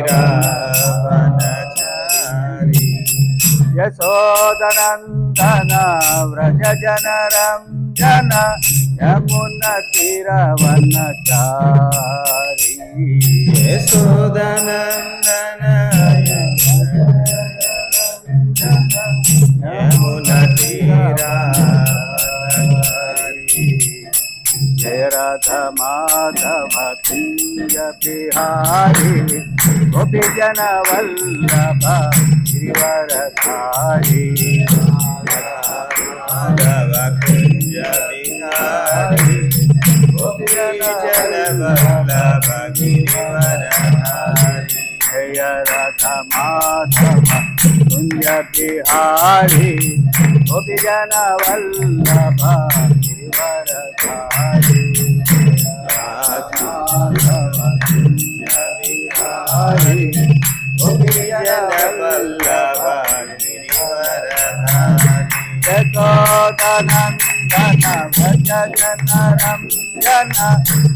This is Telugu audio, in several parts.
रावणचारी यशोदनन्दन व्रज जनरञ्जन यमुनतीरवनचारी यशोदनन्दन यमुनतीरावनचारी जय राधा माधव कुंज बिहारी गोपी जन वल्लभ गिरिवरधारी माधव कुंज बिहारी गोपी जन वल्लभ गिरिवरधारी जय राधा माधव कुंज बिहारी गोपी जन वल्लभ गिरिवरधारी राधा माधव कुंज बिहारी गोपी जन वल्लभ गिरिवरधारी यशोदनन्दन व्रज जनरञ्जन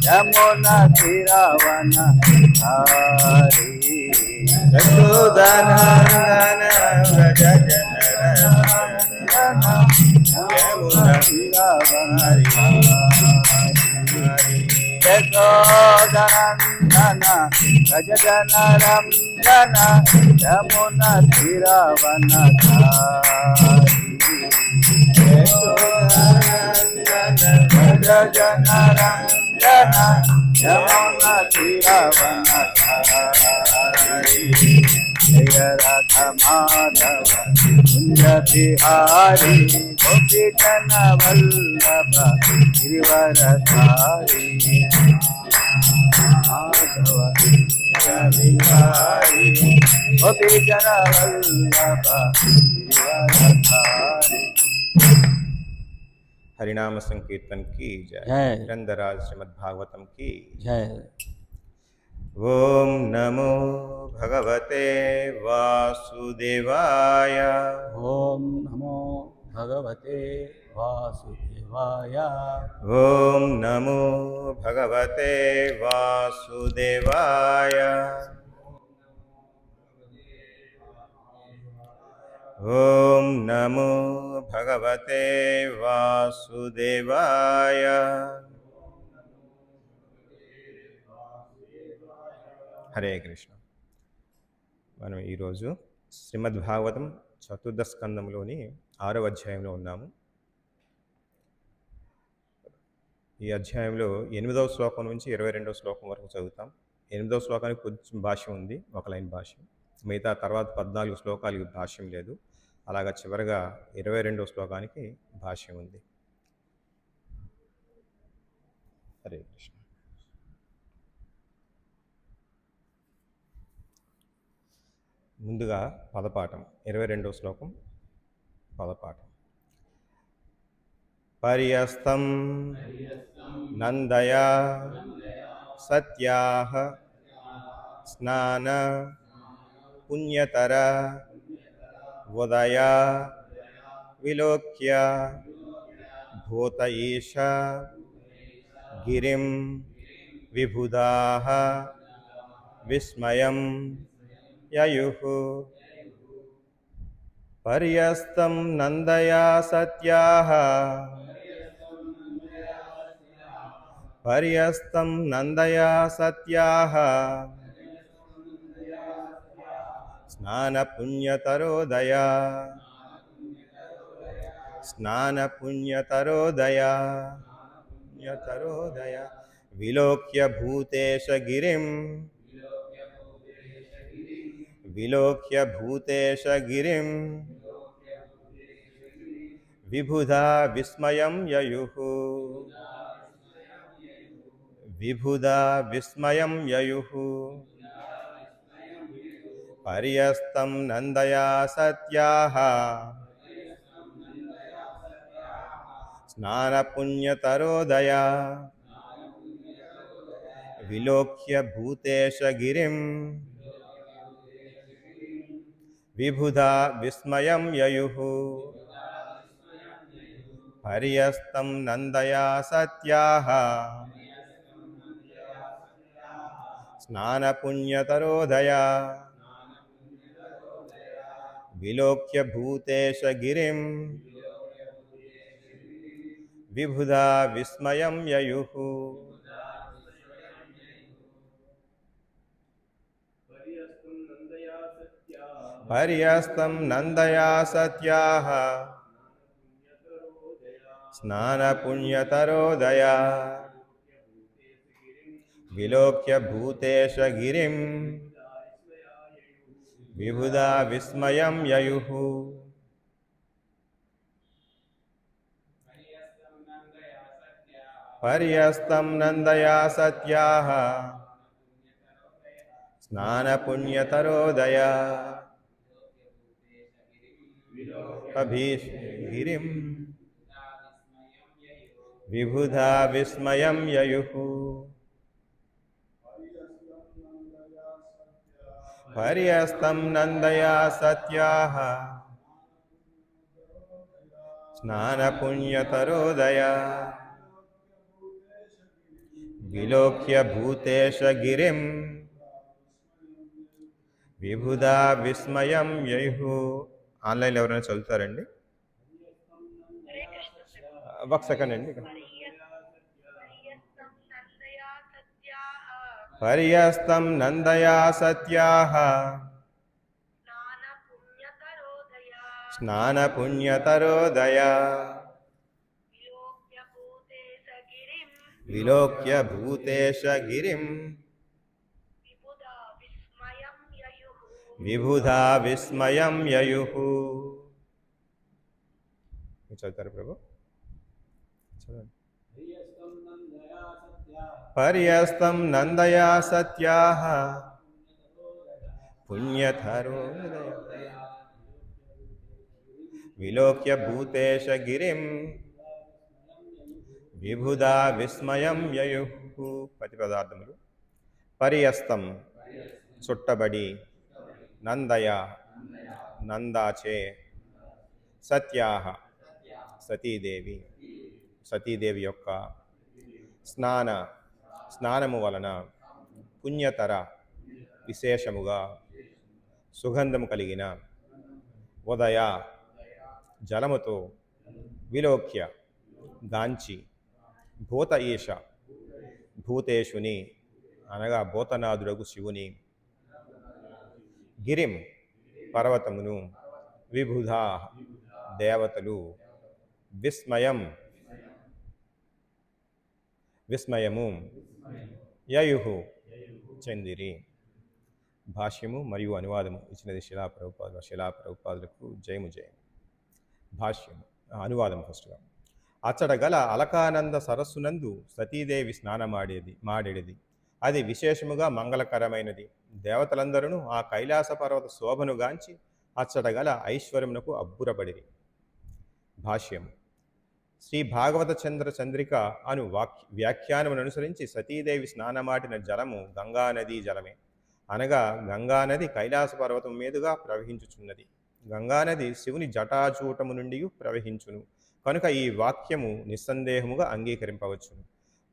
यमुनतीरवनचारी यशोदनन्दन व्रज जनरञ्जन यमुनतीरवनचारी यशोदनन्दन व्रज जनरञ्जन यमुनतीरवनचारी यशोदनन्दन व्रज जनरञ्जन यमुनतीरवनचारी जय राधा माधव कुंज बिहारी गोपी जन वल्लभ गिरिवरधारी माधव कुंज बिहारी गोपी जन वल्लभ गिरिवरधारी। हरिनाम संकीर्तन की जय। जय। ग्रंथराज श्रीमद् भागवतम की जय। ओम नमो भगवते वासुदेवाय। ओम नमो भगवते वासुदेवाय। ओम नमो भगवते वासुदेवाय। ओम नमो भगवते वासुदेवाय। హరే కృష్ణ. మనం ఈరోజు శ్రీమద్ భాగవతం చతుర్థ స్కందంలోని 6వ అధ్యాయంలో ఉన్నాము. ఈ అధ్యాయంలో 8వ శ్లోకం నుంచి 22వ శ్లోకం వరకు చదువుతాం. 8వ శ్లోకానికి కొంచెం భాష్యం ఉంది, ఒక లైన్ భాష్యం. మిగతా తర్వాత 14 శ్లోకాలకు భాష్యం లేదు. అలాగా చివరిగా 22వ శ్లోకానికి భాష్యం ఉంది. హరే కృష్ణ. ముందుగా పదపాఠం. 22వ శ్లోకం పదపాఠం. పర్యస్తం నందయా సత్యాః స్నాన పుణ్యతర ఉదయా విలోక్య భూత ఈశ గిరిం విబుధాః విస్మయం యయుః. పర్యస్తం నందయా సత్యాః పర్యస్తం నందయా సత్యాః స్నాన పుణ్యతరోదయా స్నాన పుణ్యతరోదయా పుణ్యతరోదయా విలోక్య భూతేశ గిరిం విలోక్య భూతేశ గిరిం విబుధా విస్మయం యయుః విబుధా విస్మయం యయుః. పర్యస్తం నందయా సత్యాః స్నాన పుణ్యతరోదయా విలోక్య భూతేశ గిరిం విబుధా విస్మయం యయుః. పర్యస్తం నందయా సత్యాః స్నానపుణ్యతరోదయా విలోక్య భూతేశ గిరిం విబుధా విస్మయం యయుః. పర్యస్తం నందయా సత్యాః స్నానపుణ్యతరోదయా విలోక్య భూతేశ గిరిం విబుధా విస్మయం యయుః. పర్యస్తం నందయా సత్యాః స్నానపుణ్యతరోదయా గిరిం విబుధా విస్మయం యయుః. పర్యస్తం నందయా సత్యాః స్నానపుణ్యతరోదయా విలోక్య భూతేశ గిరిం విబుధా విస్మయం యయుః. ఆన్లైన్లో ఎవరైనా చదువుతారండి? ఒక సెకండ్ అండి. పర్యస్తం నందయా సత్యాః స్నానపుణ్యతరోదయా విలోక్య భూతేశ గిరిం విబుధా విస్మయం యయుః. చదువుతారు ప్రభు? చదవండి. పర్యస్తం నందయా సత్యాః పుణ్యతరోదయా విలోక్య భూతేశ గిరిం విబుధా విస్మయం యయుః. ప్రతిపదార్థములు. పర్యస్తం చుట్టబడి, నందయ నందాచే, సత్యాః సతీదేవి సతీదేవి యొక్క, స్నానము వలన, పుణ్యతర విశేషముగా, సుగంధము కలిగిన, ఉదయ జలముతో, విలోక్య గాంచి, భూత ఈశ భూతేశుని అనగా భూతనాథుడగు శివుని, గిరిం పర్వతమును, విబుధా దేవతలు, విస్మయము యయుః చెందిరి. భాష్యము మరియు అనువాదము ఇచ్చినది శిలాప్రభుపాదులకు జయము జయము. భాష్యము అనువాదం ఫస్ట్గా. అచ్చట గల అలకానంద సరస్సునందు సతీదేవి మాడేది. అది విశేషముగా మంగళకరమైనది. దేవతలందరూ ఆ కైలాస పర్వత శోభను గాంచి అచ్చట గల ఐశ్వర్యమునకు అబ్బురపడిరి. భాష్యము. శ్రీ భాగవత చంద్రిక అను వ్యాఖ్యానమును అనుసరించి సతీదేవి స్నానమాడిన జలము గంగానదీ జలమే. అనగా గంగానది కైలాస పర్వతం మీదుగా ప్రవహించుచున్నది. గంగానది శివుని జటాజూటము నుండి ప్రవహించును కనుక ఈ వాక్యము నిస్సందేహముగా అంగీకరింపవచ్చును.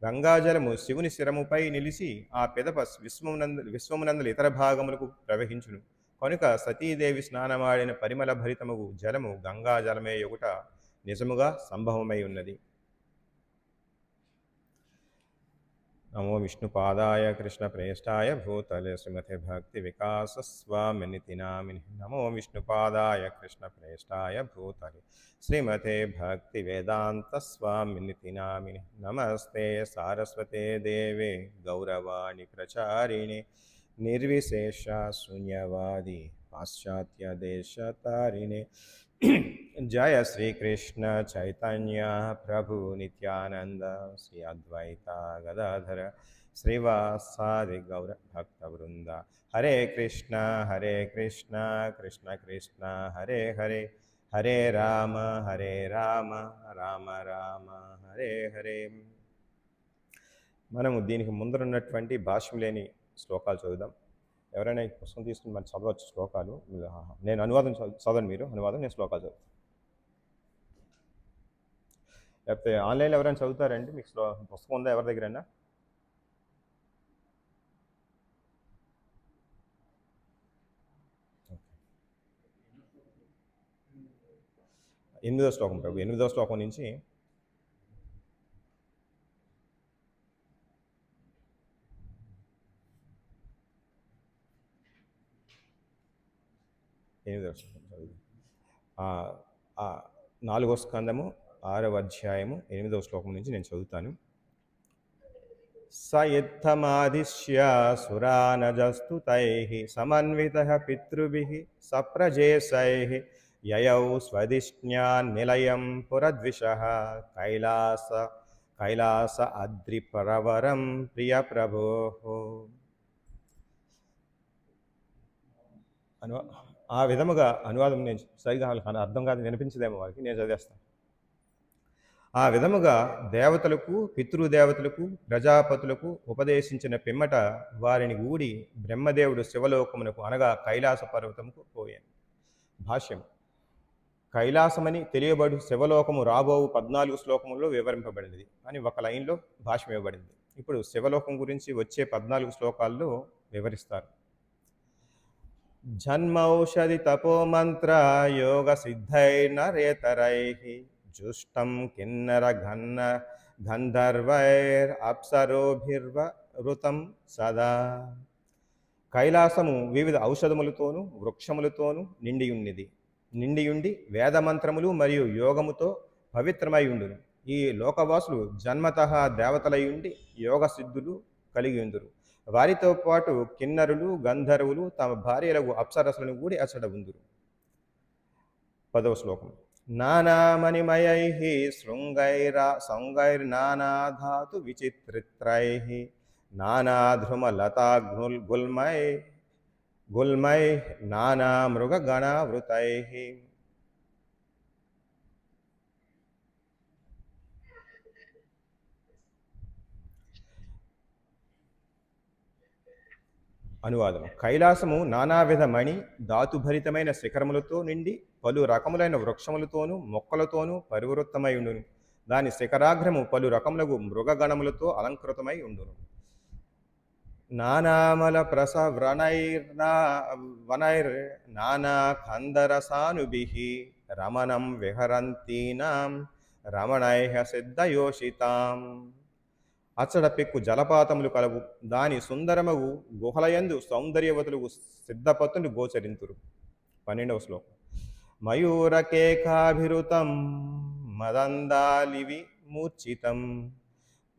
గంగాజలము శివుని శిరముపై నిలిచి ఆ పిదప విశ్వమునందలి ఇతర భాగములకు ప్రవహించును కనుక సతీదేవి స్నానమాడిన పరిమళ భరితముగు జలము గంగాజలమే యొగుట నిజముగా సంభవమై ఉన్నది. నమో విష్ణుపాదాయ కృష్ణ ప్రేష్టాయ భూతలే శ్రీమతే భక్తి వికాస స్వామినితి నామిని. నమో విష్ణుపాదాయ కృష్ణ ప్రేష్టాయ భూతలే శ్రీమతే భక్తి వేదాంత స్వామినితి నామిని. నమస్తే సారస్వతే దేవే గౌరవాణి ప్రచారిణి నిర్విశేష శూన్యవాది పాశ్చాత్య దేశతారిణి. జయ శ్రీకృష్ణ చైతన్య ప్రభు నిత్యానంద శ్రీ అద్వైత గదాధర శ్రీవాసాది గౌర భక్త వృంద. హరే కృష్ణ కృష్ణ కృష్ణ హరే హరే, హరే రామ రామ రామ హరే హరే. మనము దీనికి ముందరున్నటువంటి భాష్యం లేని శ్లోకాలు చదువుదాం. ఎవరైనా ఈ పుస్తకం తీసుకుని మనం చదవచ్చు శ్లోకాలు. నేను అనువాదం చదవండి, మీరు అనువాదం, నేను శ్లోకాలు చదువుతాను. లేకపోతే ఆన్లైన్లో ఎవరైనా చదువుతారండి? మీకు పుస్తకం ఉందా ఎవరి దగ్గరైనా? 8వ శ్లోకం ప్రభు. 8వ శ్లోకం నుంచి ఎనిమిదవ శ్లోకం చదువు. 4వ స్కందము 6వ అధ్యాయము 8వ శ్లోకం నుంచి నేను చదువుతాను. స ఇత్తమాదిశ్య సురానజస్తుతైః సమన్వితః పితృభిః సప్రజేశైః యయౌ స్వదిష్ణ్యాన్ నిలయం పురద్విషః కైలాస అద్రిపరవరం ప్రియ ప్రభోః. ఆ విధముగా అనువాదం నేను సరిగా అర్థం కాదు, వినిపించదేమో వారికి, నేను చదివేస్తాను. ఆ విధముగా దేవతలకు పితృదేవతలకు ప్రజాపతులకు ఉపదేశించిన పిమ్మట వారిని ఊడి బ్రహ్మదేవుడు శివలోకమునకు అనగా కైలాస పర్వతముకు పోయాను. భాష్యం. కైలాసమని తెలియబడు శివలోకము రాబోవు 14 శ్లోకములలో వివరింపబడినది అని ఒక లైన్లో భాష్యం ఇవ్వబడింది. ఇప్పుడు శివలోకం గురించి వచ్చే 14 శ్లోకాల్లో వివరిస్తారు. జన్మౌషధి తపోమంత్ర యోగ సిద్ధైర్నరేతరైః జుష్టం కిన్నర గంధర్వైర్ అప్సరోభిర్వృతం సదా. కైలాసము వివిధ ఔషధములతోనూ వృక్షములతోనూ నిండియుండి వేదమంత్రములు మరియు యోగముతో పవిత్రమై ఉండును. ఈ లోకవాసులు జన్మతః దేవతలయుండి యోగ సిద్ధులు కలిగి ఉందురు. వారితో పాటు కిన్నరులు గంధర్వులు తమ భార్యలకు అప్సరసులను కూడి అచ్చట ఉందురు. 10వ శ్లోకం. నానామణిమయైః శృంగైర్నానాధాతు విచిత్రిత్రైః నానాధృమలతాగుల్మైః నానామృగగణావృతైః. అనువాదం. కైలాసము నానావిధ మణి ధాతుభరితమైన శిఖరములతో నిండి పలు రకములైన వృక్షములతోనూ మొక్కలతోనూ పరివృత్తమై ఉండును. దాని శిఖరాగ్రము పలు రకములకు మృగగణములతో అలంకృతమై ఉండును. నానామల ప్రసవనైర్ నానా కందరసానుభిః రమణం విహరంతీనాం రమణైః సిద్ధయోషితాం. అచ్చడ పెక్కు జలపాతములు కలవు. దాని సుందరమగు గుహలయందు సౌందర్యవతులు సిద్ధపత్తులు గోచరింతురు. 12వ శ్లోకం. మయూరకేకాభిరుతం మదందాలివి మూర్ఛితం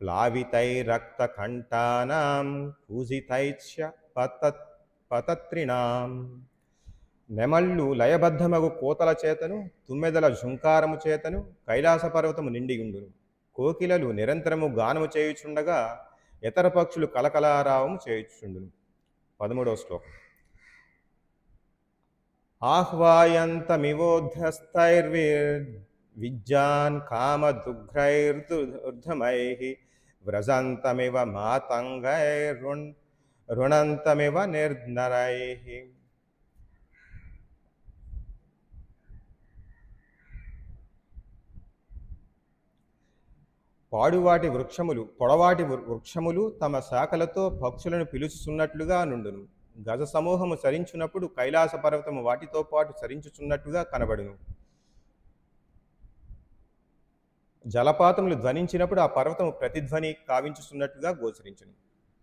ప్లావితైరక్తకంఠానాం పూజితైశ్చ పతత్రిణాం. నెమళ్ళు లయబద్ధమగు కోతల చేతను తుమ్మెదల ఝుంకారము చేతను కైలాస పర్వతము నిండియుండును. కోకిలలు నిరంతరము గానము చేయుచుండగా ఇతర పక్షులు కలకలారావము చేయుచుండును. 13వ శ్లోకం. ఆహ్వాయంతమివోధ్యస్తైర్విజ్జాన్ కామదుఘ్రైర్దుర్ధమైః వ్రజంతమివ మాతంగైరుణంతమివ నిర్నరైః. పొడవాటి వృక్షములు తమ శాఖలతో పక్షులను పిలుచుచున్నట్లుగా నుండును. గజ సమూహము సరించున్నప్పుడు కైలాస పర్వతము వాటితో పాటు సరించుచున్నట్టుగా కనబడును. జలపాతములు ధ్వనించినప్పుడు ఆ పర్వతము ప్రతిధ్వని కావించుచున్నట్టుగా గోచరించును.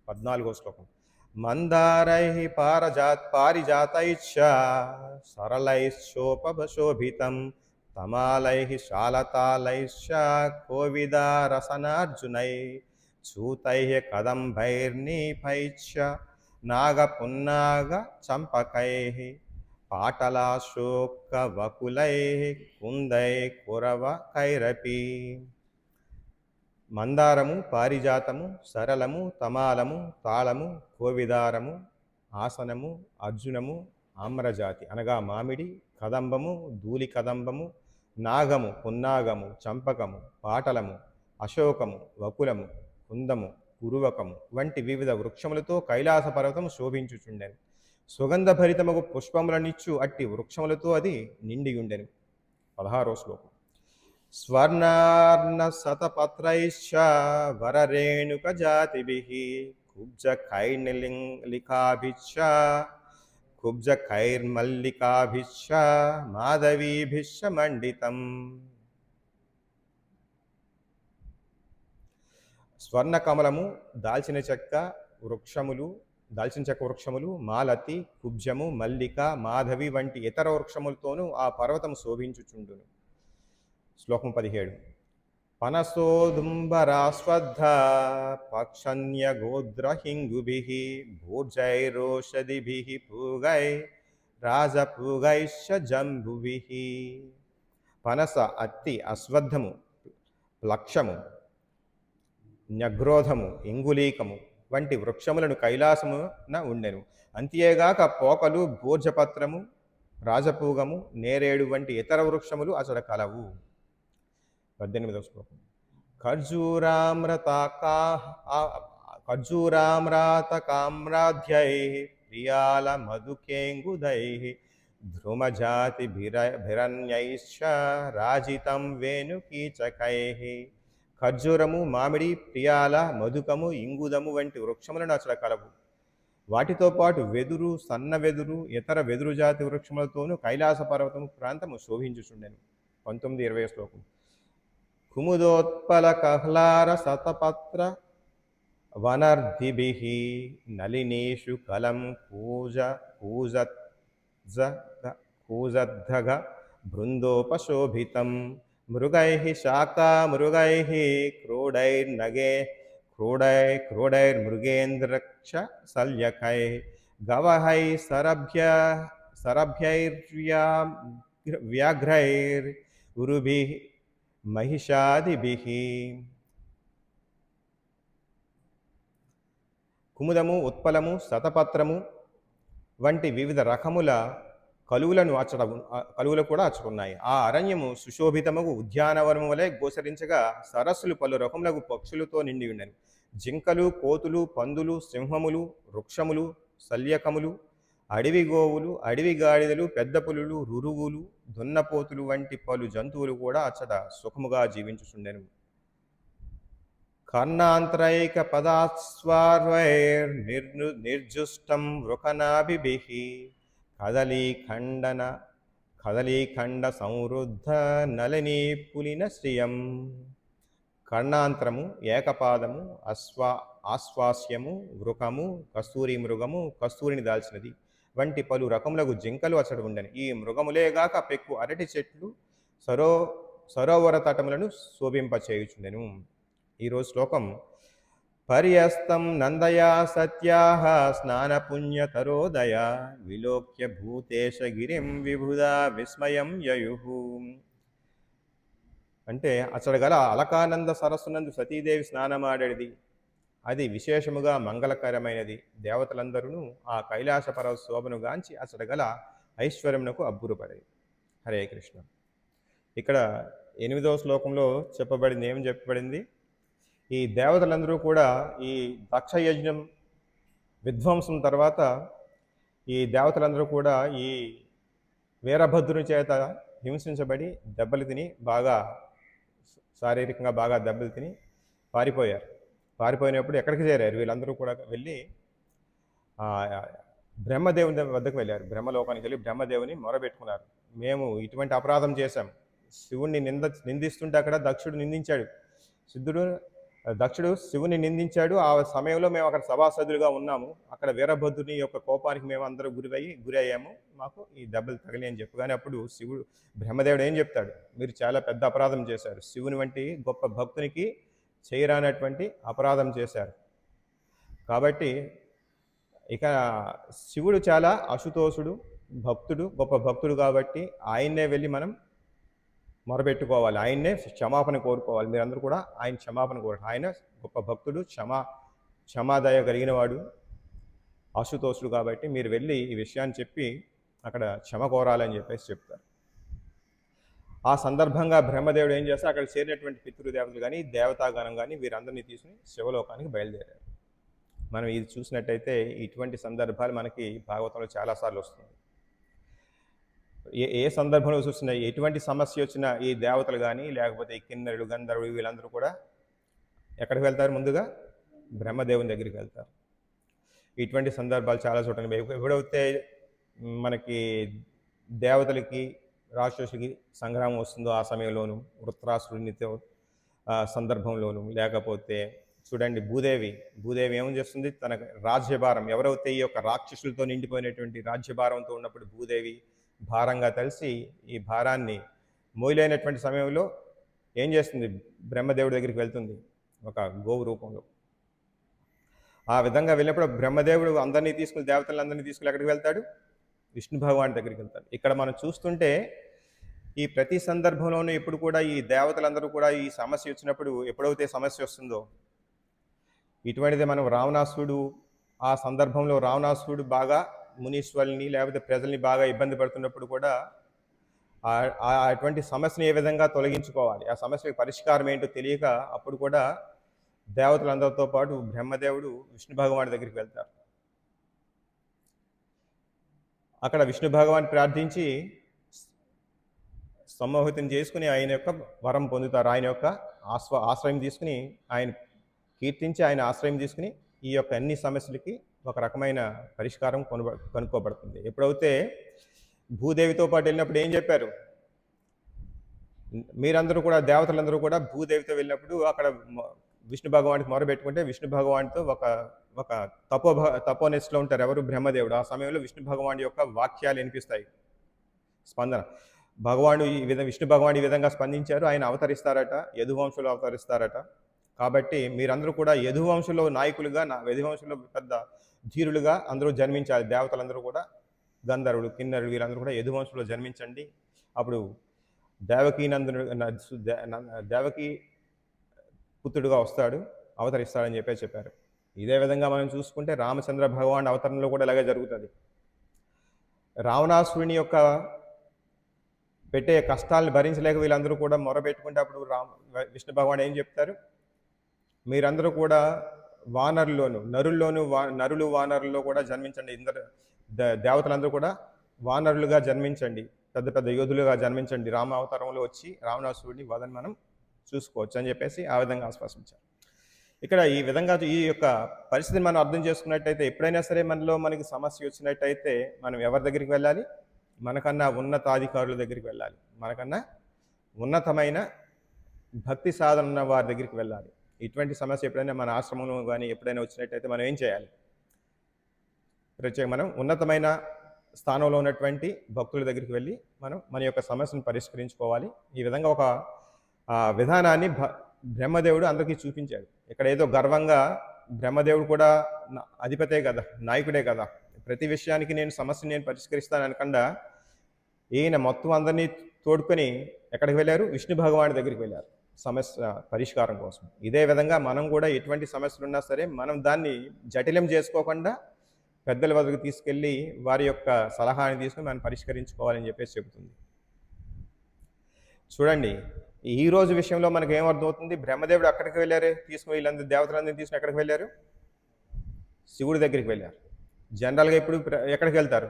14వ శ్లోకం. మందారైః పారిజాతైశ్చ సరళైశ్చోపశోభితం తమాలైః శాలతాలైశ్చ కోవిదారసనార్జునైః చూతైః కదంబైర్నీఫైశ్చ నాగపున్నాగ చంపకైః పాటలాశోకవకులైః కుందైః కురవకైరపి. మందారము, పారిజాతము, సరళము, తమాలము, తాళము, కోవిదారము, ఆసనము, అర్జునము, ఆమ్రజాతి అనగా మామిడి, కదంబము, ధూళి కదంబము, నాగము, పున్నాగము, చంపకము, పాటలము, అశోకము, వకులము, కుందము, కురువకము వంటి వివిధ వృక్షములతో కైలాస పర్వతం శోభించుచుండెను. సుగంధభరితమగు పుష్పములనిచ్చు అట్టి వృక్షములతో అది నిండియుండెను. 16వ శ్లోకం. స్వర్ణార్ణ శతపత్రైశ్చ వరరేణుక జాతిభిః కుబ్జ కైర్నిలికాభిశ్చ కుబ్జకైర్మల్లికాభిశ్చ మాధవీభిశ్చ మండితం. స్వర్ణకమలము, దాల్చిన చెక్క వృక్షములు, మాలతి, కుబ్జము, మల్లిక, మాధవి వంటి ఇతర వృక్షములతోనూ ఆ పర్వతము శోభించుచుండును. శ్లోకం 17. పనసోదుంబరాస్వద్ధ పక్షన్యగోద్రహింగుభిః భూర్జైరోషధిభిః పూగై రాజపూగైశ్చ జంబుభిః. పనస, అత్తి, అశ్వత్థము, ప్లక్షము, న్యగ్రోధము, ఇంగులీకము వంటి వృక్షములను కైలాసమున ఉండెను. అంతేగాక పోకలు, భూర్జపత్రము, రాజపూగము, నేరేడు వంటి ఇతర వృక్షములు అచట కలవు. 18వ శ్లోకం. ఖర్జూరామ్రాతకామ్రాధ్యై ప్రియాల మధుకేంగుదై ధ్రుమజాతిభిరన్యైశ్చ రాజితం వేణుకీచకై. ఖర్జూరము, మామిడి, ప్రియాల, మధుకము, ఇంగుదము వంటి వృక్షములను అచట కలవు. వాటితో పాటు వెదురు, సన్న వెదురు, ఇతర వెదురు జాతి వృక్షములతోనూ కైలాస పర్వతము ప్రాంతము శోభించుచుండెను. 19-20 శ్లోకం. కుముదోత్పల కహ్లార శతపత్ర వనర్ధిభిః నలినేషు కలం కూజద్ధగ బృందోపశోభితం మృగైః శాకామృగైః క్రోడైర్మృగేంద్రక్ష శల్యకైః గవహై సరభ్యైర్వ్యాఘ్రైరుభిః మహిషాదిభిః. కుముదము, ఉత్పలము, శతపత్రము వంటి వివిధ రకముల కలువులు కూడా అచ్చుకున్నాయి. ఆ అరణ్యము సుశోభితముగు ఉద్యానవనము వలె గోచరించగా సరస్సులు పలు రకములకు పక్షులతో నిండి ఉండెను. జింకలు, కోతులు, పందులు, సింహములు, వృక్షములు, శల్యకములు, అడవి గోవులు, అడవి గాడిదలు, పెద్ద పులులు, రురుగులు, దున్నపోతులు వంటి పలు జంతువులు కూడా అచ్చట సుఖముగా జీవించుచుండెను. కర్ణాంతరైక పదాస్వార్వైర్నిర్జుష్టం వృకనాభిభిః కదలీఖండ సంవృద్ధ నళినీ పులిన శ్రియం. కర్ణాంతరము, ఏకపాదము, ఆశ్వాస్యము, వృకము, కస్తూరి మృగము, కస్తూరిని దాల్చినది వంటి పలు రకములకు జింకలు అచ్చట ఉండెను. ఈ మృగములేగాక పెక్కు అరటి చెట్లు సరోవర తటములను శోభింపచేయుచుండెను. ఈరోజు శ్లోకం. పర్యస్తం నందయా సత్యాః స్నానపుణ్యతరోదయ విలోక్య భూతేశ గిరిం విబుధా విస్మయం యయుః. అంటే అచ్చట గల అలకానంద సరస్సునందు సతీదేవి స్నానమాడేది. అది విశేషముగా మంగళకరమైనది. దేవతలందరూ ఆ కైలాస పర్వత శోభను గాంచి అచ్చట గల ఐశ్వర్యమునకు అబ్బురుపడేది. హరే కృష్ణ. ఇక్కడ 8వ శ్లోకంలో చెప్పబడింది, ఏం చెప్పబడింది? ఈ దేవతలందరూ కూడా ఈ దక్షయజ్ఞం విధ్వంసం తర్వాత ఈ దేవతలందరూ కూడా ఈ వీరభద్రుని చేత హింసించబడి దెబ్బలు తిని శారీరకంగా బాగా దెబ్బలు తిని పారిపోయినప్పుడు ఎక్కడికి చేరారు? వీళ్ళందరూ కూడా వెళ్ళి బ్రహ్మదేవుని వద్దకు వెళ్ళారు. బ్రహ్మలోకానికి వెళ్ళి బ్రహ్మదేవుని మొరబెట్టుకున్నారు. మేము ఇటువంటి అపరాధం చేశాం. శివుణ్ణి నిందిస్తుంటే అక్కడ దక్షుడు నిందించాడు. దక్షుడు శివుని నిందించాడు. ఆ సమయంలో మేము అక్కడ సభాసదులుగా ఉన్నాము. అక్కడ వీరభద్రుని యొక్క కోపానికి మేము అందరూ గురయ్యాము. మాకు ఈ దెబ్బలు తగిలి అని చెప్పు. కానీ అప్పుడు బ్రహ్మదేవుడు ఏం చెప్తాడు? మీరు చాలా పెద్ద అపరాధం చేశారు. శివుని వంటి గొప్ప భక్తునికి చేయరానటువంటి అపరాధం చేశారు. కాబట్టి ఇక శివుడు చాలా అశుతోషుడు, గొప్ప భక్తుడు కాబట్టి ఆయన్నే వెళ్ళి మనం మొరబెట్టుకోవాలి. ఆయన్నే క్షమాపణ కోరుకోవాలి. మీరందరూ కూడా ఆయన క్షమాపణ కోరు. ఆయన గొప్ప భక్తుడు, క్షమాదయ కలిగిన వాడు, అశుతోషుడు కాబట్టి మీరు వెళ్ళి ఈ విషయాన్ని చెప్పి అక్కడ క్షమ కోరాలని చెప్పేసి చెప్తారు. ఆ సందర్భంగా బ్రహ్మదేవుడు ఏం చేస్తే అక్కడ చేరినటువంటి పితృదేవతలు కానీ దేవతాగణం కానీ వీరందరినీ తీసుకుని శివలోకానికి బయలుదేరారు. మనం ఇది చూసినట్టయితే ఇటువంటి సందర్భాలు మనకి భాగవతంలో చాలాసార్లు వస్తుంది. ఏ సందర్భంలో చూసినా ఎటువంటి సమస్య వచ్చినా ఈ దేవతలు కానీ లేకపోతే ఈ కిన్నరులు, గంధర్వులు వీళ్ళందరూ కూడా ఎక్కడికి వెళ్తారు? ముందుగా బ్రహ్మదేవుని దగ్గరికి వెళ్తారు. ఇటువంటి సందర్భాలు చాలా చోట్ల ఎప్పుడైతే మనకి దేవతలకి రాక్షసులకి సంగ్రామం వస్తుందో ఆ సమయంలోను, వృత్రాసురునితో సందర్భంలోను, లేకపోతే చూడండి భూదేవి ఏం చేస్తుంది, తన రాజ్యభారం ఎవరైతే ఈ యొక్క రాక్షసులతో నిండిపోయినటువంటి రాజ్యభారంతో ఉన్నప్పుడు భూదేవి భారంగా తెలిసి ఈ భారాన్ని మోయలేనటువంటి సమయంలో ఏం చేస్తుంది, బ్రహ్మదేవుడి దగ్గరికి వెళ్తుంది ఒక గోవు రూపంలో. ఆ విధంగా వెళ్ళినప్పుడు బ్రహ్మదేవుడు అందరినీ తీసుకుని, దేవతలందరినీ తీసుకుని ఎక్కడికి వెళ్తాడు, విష్ణు భగవాన్ దగ్గరికి వెళ్తాడు. ఇక్కడ మనం చూస్తుంటే ఈ ప్రతి సందర్భంలోనూ ఎప్పుడు కూడా ఈ దేవతలందరూ కూడా ఈ సమస్య వచ్చినప్పుడు, ఎప్పుడైతే సమస్య వస్తుందో, ఇటువంటిది మనం రావణాసురుడు, ఆ సందర్భంలో రావణాసురుడు బాగా మునీశ్వరుల్ని లేకపోతే ప్రజల్ని బాగా ఇబ్బంది పడుతున్నప్పుడు కూడా అటువంటి సమస్యను ఏ విధంగా తొలగించుకోవాలి, ఆ సమస్యకి పరిష్కారం ఏంటో తెలియక అప్పుడు కూడా దేవతలందరితో పాటు బ్రహ్మదేవుడు విష్ణు భగవాన్ దగ్గరికి వెళ్తారు. అక్కడ విష్ణు భగవాన్ ప్రార్థించి సమ్మోహితం చేసుకుని ఆయన యొక్క వరం పొందుతారు. ఆయన యొక్క ఆశ్రయం తీసుకుని, ఆయన కీర్తించి ఆయన ఆశ్రయం తీసుకుని ఈ యొక్క అన్ని సమస్యలకి ఒక రకమైన పరిష్కారం కనుక్కోబడుతుంది. ఎప్పుడైతే భూదేవితో పాటు వెళ్ళినప్పుడు ఏం చెప్పారు, మీరందరూ కూడా దేవతలందరూ కూడా భూదేవితో వెళ్ళినప్పుడు అక్కడ విష్ణు భగవానికి మొరబెట్టుకుంటే విష్ణు భగవాన్తో ఒక తపోనిష్టలో ఉంటారు ఎవరు, బ్రహ్మదేవుడు. ఆ సమయంలో విష్ణు భగవాన్ యొక్క వాక్యాలు వినిపిస్తాయి, స్పందన. విష్ణు భగవాన్ ఈ విధంగా స్పందించారు, ఆయన అవతరిస్తారట, యదువంశంలో అవతరిస్తారట. కాబట్టి మీరందరూ కూడా యదువంశంలో నాయకులుగా, యదువంశంలో పెద్ద ధీరులుగా అందరూ జన్మించాలి. దేవతలందరూ కూడా, గంధర్వులు, కిన్నరులు వీరందరూ కూడా యదువంశంలో జన్మించండి. అప్పుడు దేవకీ పుత్రుడుగా వస్తాడు, అవతరిస్తాడని చెప్పారు. ఇదే విధంగా మనం చూసుకుంటే రామచంద్ర భగవాన్ అవతరణలో కూడా ఇలాగే జరుగుతుంది. రావణాసురుని యొక్క పెట్టే కష్టాలను భరించలేక వీళ్ళందరూ కూడా మొరపెట్టుకుంటే అప్పుడు విష్ణు భగవాన్ ఏం చెప్తారు, మీరందరూ కూడా వానరుల్లోను, నరులు వానరుల్లో కూడా జన్మించండి. దేవతలందరూ కూడా వానరులుగా జన్మించండి, పెద్ద పెద్ద యోధులుగా జన్మించండి. రామ అవతారంలో వచ్చి రావణాసురుడిని వదని మనం చూసుకోవచ్చు అని చెప్పేసి ఆ విధంగా ఆశ్వాసించారు. ఇక్కడ ఈ విధంగా ఈ యొక్క పరిస్థితిని మనం అర్థం చేసుకున్నట్టయితే, ఎప్పుడైనా సరే మనకి సమస్య వచ్చినట్టయితే మనం ఎవరి దగ్గరికి వెళ్ళాలి, మనకన్నా ఉన్నతాధికారుల దగ్గరికి వెళ్ళాలి, మనకన్నా ఉన్నతమైన భక్తి సాధన ఉన్న వారి దగ్గరికి వెళ్ళాలి. ఇటువంటి సమస్య ఎప్పుడైనా మన ఆశ్రమంలో కానీ ఎప్పుడైనా వచ్చినట్టయితే మనం ఏం చేయాలి, మనం ఉన్నతమైన స్థానంలో ఉన్నటువంటి భక్తుల దగ్గరికి వెళ్ళి మన యొక్క సమస్యను పరిష్కరించుకోవాలి. ఈ విధంగా ఒక విధానాన్ని బ్రహ్మదేవుడు అందరికీ చూపించాడు. ఇక్కడ ఏదో గర్వంగా బ్రహ్మదేవుడు కూడా అధిపతే కదా, నాయకుడే కదా, ప్రతి విషయానికి సమస్యను నేను పరిష్కరిస్తాను అనకుండా ఈయన మొత్తం అందరినీ తోడుకొని ఎక్కడికి వెళ్ళారు, విష్ణు భగవాన్ దగ్గరికి వెళ్ళారు సమస్య పరిష్కారం కోసం. ఇదే విధంగా మనం కూడా ఎటువంటి సమస్యలు ఉన్నా సరే మనం దాన్ని జటిలం చేసుకోకుండా పెద్దల వద్దకు తీసుకెళ్ళి వారి యొక్క సలహాని తీసుకుని మనం పరిష్కరించుకోవాలని చెప్పేసి చెబుతుంది. చూడండి, ఈ రోజు విషయంలో మనకు ఏమర్థమవుతుంది, బ్రహ్మదేవుడు అక్కడికి వెళ్ళారు, తీసుకుని వీళ్ళందరూ దేవతలందరినీ తీసుకుని ఎక్కడికి వెళ్ళారు, శివుడి దగ్గరికి వెళ్ళారు. జనరల్గా ఇప్పుడు ఎక్కడికి వెళ్తారు,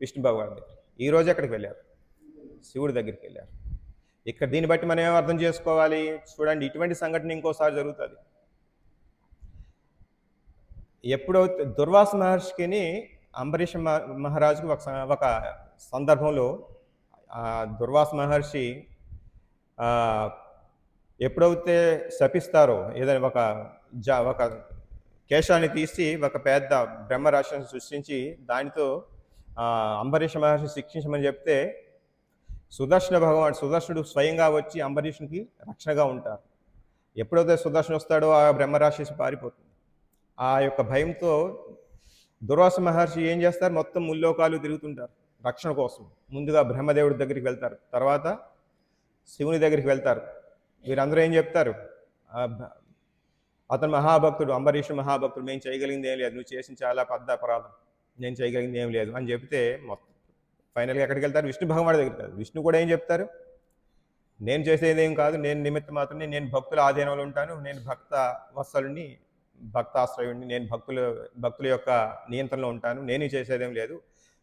విష్ణు భగవాన్ దగ్గర. ఈరోజు ఎక్కడికి వెళ్ళారు, శివుడి దగ్గరికి వెళ్ళారు. ఇక్కడ దీన్ని బట్టి మనం ఏం అర్థం చేసుకోవాలి, చూడండి ఇటువంటి సంఘటన ఇంకోసారి జరుగుతుంది. ఎప్పుడైతే దుర్వాస మహర్షికి అంబరీష మహారాజుకి ఒక సందర్భంలో దుర్వాస మహర్షి ఎప్పుడైతే శపిస్తారో, ఏదైనా ఒక కేశాన్ని తీసి ఒక పెద్ద బ్రహ్మరాక్షసుని సృష్టించి దానితో అంబరీష మహర్షి శిక్షించమని చెప్తే సుదర్శనుడు స్వయంగా వచ్చి అంబరీషునికి రక్షణగా ఉంటారు. ఎప్పుడైతే సుదర్శను వస్తాడో ఆ బ్రహ్మరాక్షసి పారిపోతుంది. ఆ యొక్క భయంతో దుర్వాస మహర్షి ఏం చేస్తారు, మొత్తం ముల్లోకాలు తిరుగుతుంటారు రక్షణ కోసం. ముందుగా బ్రహ్మదేవుడి దగ్గరికి వెళ్తారు, తర్వాత శివుని దగ్గరికి వెళ్తారు. వీరందరూ ఏం చెప్తారు, అతను మహాభక్తుడు, అంబరీషుడు మహాభక్తుడు, మేము చేయగలిగింది ఏం లేదు, నువ్వు చేసిన చాలా పెద్ద అపరాధం, నేను చేయగలిగింది ఏం లేదు అని చెప్తే మొత్తం ఫైనల్గా ఎక్కడికి వెళ్తారు, విష్ణు భగవాన్ దగ్గరికి వెళ్తారు. విష్ణు కూడా ఏం చెప్తారు, నేను చేసేది ఏం కాదు, నేను నిమిత్త మాత్రమే, నేను భక్తుల ఆధీనంలో ఉంటాను, నేను భక్త వత్సలుని, భక్తాశ్రయుడిని, నేను భక్తుల యొక్క నియంత్రణలో ఉంటాను, నేను చేసేదేం లేదు,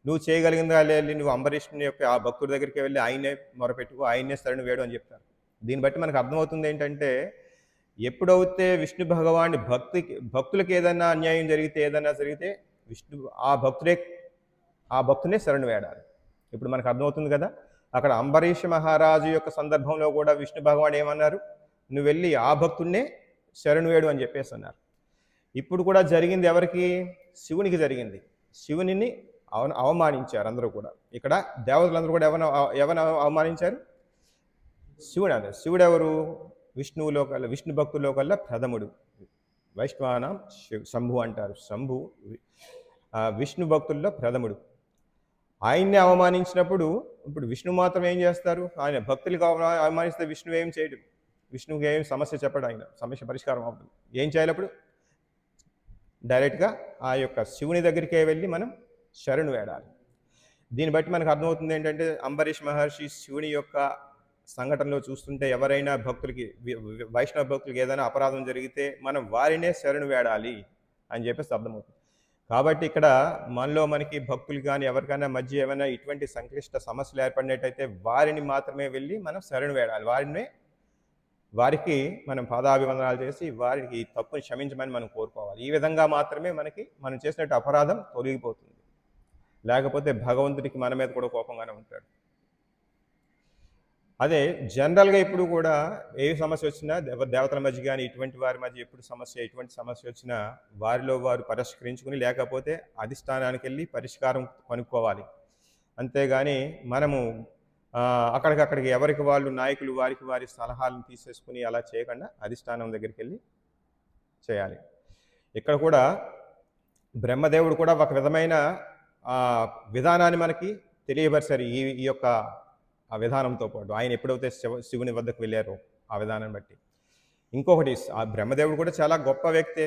నువ్వు చేయగలిగిందా వెళ్ళి నువ్వు అంబరీషుని యొక్క ఆ భక్తుడి దగ్గరికి వెళ్ళి ఆయనే మొరపెట్టుకో, ఆయనే శరణు వేడు అని చెప్తారు. దీన్ని బట్టి మనకు అర్థమవుతుంది ఏంటంటే, ఎప్పుడైతే విష్ణు భగవాన్ని భక్తులకి ఏదైనా అన్యాయం జరిగితే, ఏదైనా జరిగితే ఆ భక్తుడే ఆ భక్తునే శరణు వేడాలి. ఇప్పుడు మనకు అర్థమవుతుంది కదా, అక్కడ అంబరీష్ మహారాజు యొక్క సందర్భంలో కూడా విష్ణు భగవాన్ ఏమన్నారు, నువ్వు వెళ్ళి ఆ భక్తున్నే శరణు వేడు అని చెప్పేసి అన్నారు. ఇప్పుడు కూడా జరిగింది ఎవరికి, శివునికి జరిగింది. శివునిని అవమానించారు అందరూ కూడా. ఇక్కడ దేవతలందరూ కూడా ఎవరిని అవమానించారు, శివుడు అన్నారు. శివుడు ఎవరు, విష్ణువులో కల్లా, విష్ణు భక్తుల్లో కల్లా ప్రథముడు. వైష్ణవానం శంభు అంటారు. శంభు విష్ణు భక్తుల్లో ప్రథముడు. ఆయన్ని అవమానించినప్పుడు ఇప్పుడు విష్ణు మాత్రం ఏం చేస్తారు, ఆయన భక్తులకు అవమానిస్తే విష్ణువు ఏం చేయడు, విష్ణువుకి ఏం సమస్య చెప్పడు, ఆయన సమస్య పరిష్కారం అవుతుంది. ఏం చేయాలి అప్పుడు, డైరెక్ట్గా ఆ యొక్క శివుని దగ్గరికే వెళ్ళి మనం శరణు వేడాలి. దీన్ని బట్టి మనకు అర్థమవుతుంది ఏంటంటే, అంబరీష్ మహర్షి శివుని యొక్క సంఘటనలో చూస్తుంటే ఎవరైనా భక్తులకి, వైష్ణవ భక్తులకి ఏదైనా అపరాధం జరిగితే మనం వారినే శరణు వేడాలి అని చెప్పేసి అర్థమవుతుంది. కాబట్టి ఇక్కడ మనలో మనకి భక్తులు కానీ ఎవరికైనా మధ్య ఏమైనా ఇటువంటి సంక్లిష్ట సమస్యలు ఏర్పడినట్టయితే వారిని మాత్రమే వెళ్ళి మనం శరణు వేడాలి. వారికి మనం పాదాభివందనాలు చేసి వారికి తప్పుని క్షమించమని మనం కోరుకోవాలి. ఈ విధంగా మాత్రమే మనం చేసినట్టు అపరాధం తొలగిపోతుంది. లేకపోతే భగవంతుడికి మన మీద కూడా కోపంగానే ఉంటాడు. అదే జనరల్గా ఇప్పుడు కూడా ఏ సమస్య వచ్చినా దేవతల మధ్య కానీ ఇటువంటి వారి మధ్య ఎటువంటి సమస్య వచ్చినా వారిలో వారు పరిష్కరించుకుని, లేకపోతే అధిష్టానానికి వెళ్ళి పరిష్కారం కనుక్కోవాలి. అంతేగాని మనము అక్కడికి ఎవరికి వాళ్ళు నాయకులు వారి సలహాలను తీసేసుకుని అలా చేయకుండా అధిష్టానం దగ్గరికి వెళ్ళి చేయాలి. ఇక్కడ కూడా బ్రహ్మదేవుడు కూడా ఒక విధమైన విధానాన్ని మనకి తెలియపరిచారు. ఈ యొక్క ఆ విధానంతో పాటు ఆయన ఎప్పుడైతే శివుని వద్దకు వెళ్ళారో ఆ విధానాన్ని బట్టి. ఇంకొకటి, ఆ బ్రహ్మదేవుడు కూడా చాలా గొప్ప వ్యక్తే.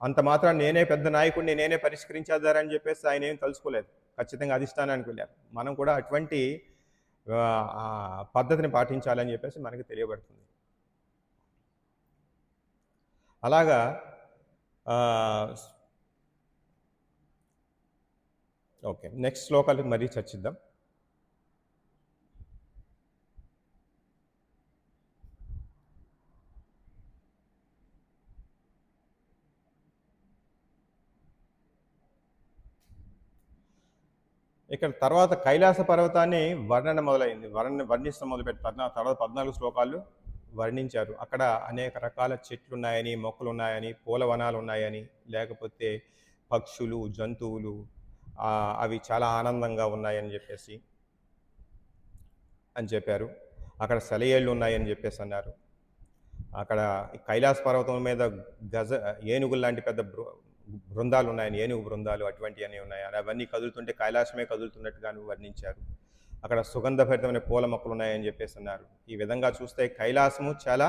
అంత మాత్రం నేనే పెద్ద నాయకుడిని, నేనే పరిష్కరించేద్దారని చెప్పేసి ఆయన ఏం తలుచుకోలేదు. ఖచ్చితంగా అధిష్టానానికి వెళ్ళారు. మనం కూడా అటువంటి పద్ధతిని పాటించాలని చెప్పేసి మనకి తెలియబడుతుంది. అలాగా ఓకే, నెక్స్ట్ శ్లోకాలకు మరీ చర్చిద్దాం. ఇక్కడ తర్వాత కైలాస పర్వతాన్ని వర్ణన మొదలైంది. వర్ణిస్తూ మొదలుపెట్టారు. తర్వాత 14 శ్లోకాలు వర్ణించారు. అక్కడ అనేక రకాల చెట్లు ఉన్నాయని, మొక్కలు ఉన్నాయని, పూలవనాలు ఉన్నాయని, లేకపోతే పక్షులు, జంతువులు అవి చాలా ఆనందంగా ఉన్నాయని చెప్పారు. అక్కడ సెలయేళ్ళు ఉన్నాయని చెప్పేసి అన్నారు. అక్కడ కైలాస పర్వతం మీద ఏనుగులు లాంటి పెద్ద బృందాలు ఉన్నాయని, ఏనుగు బృందాలు అటువంటివన్నీ ఉన్నాయని, అవన్నీ కదులుతుంటే కైలాసమే కదులుతున్నట్టుగాను వర్ణించారు. అక్కడ సుగంధభరితమైన పూల మొక్కలు ఉన్నాయని చెప్పేసి అన్నారు. ఈ విధంగా చూస్తే కైలాసము చాలా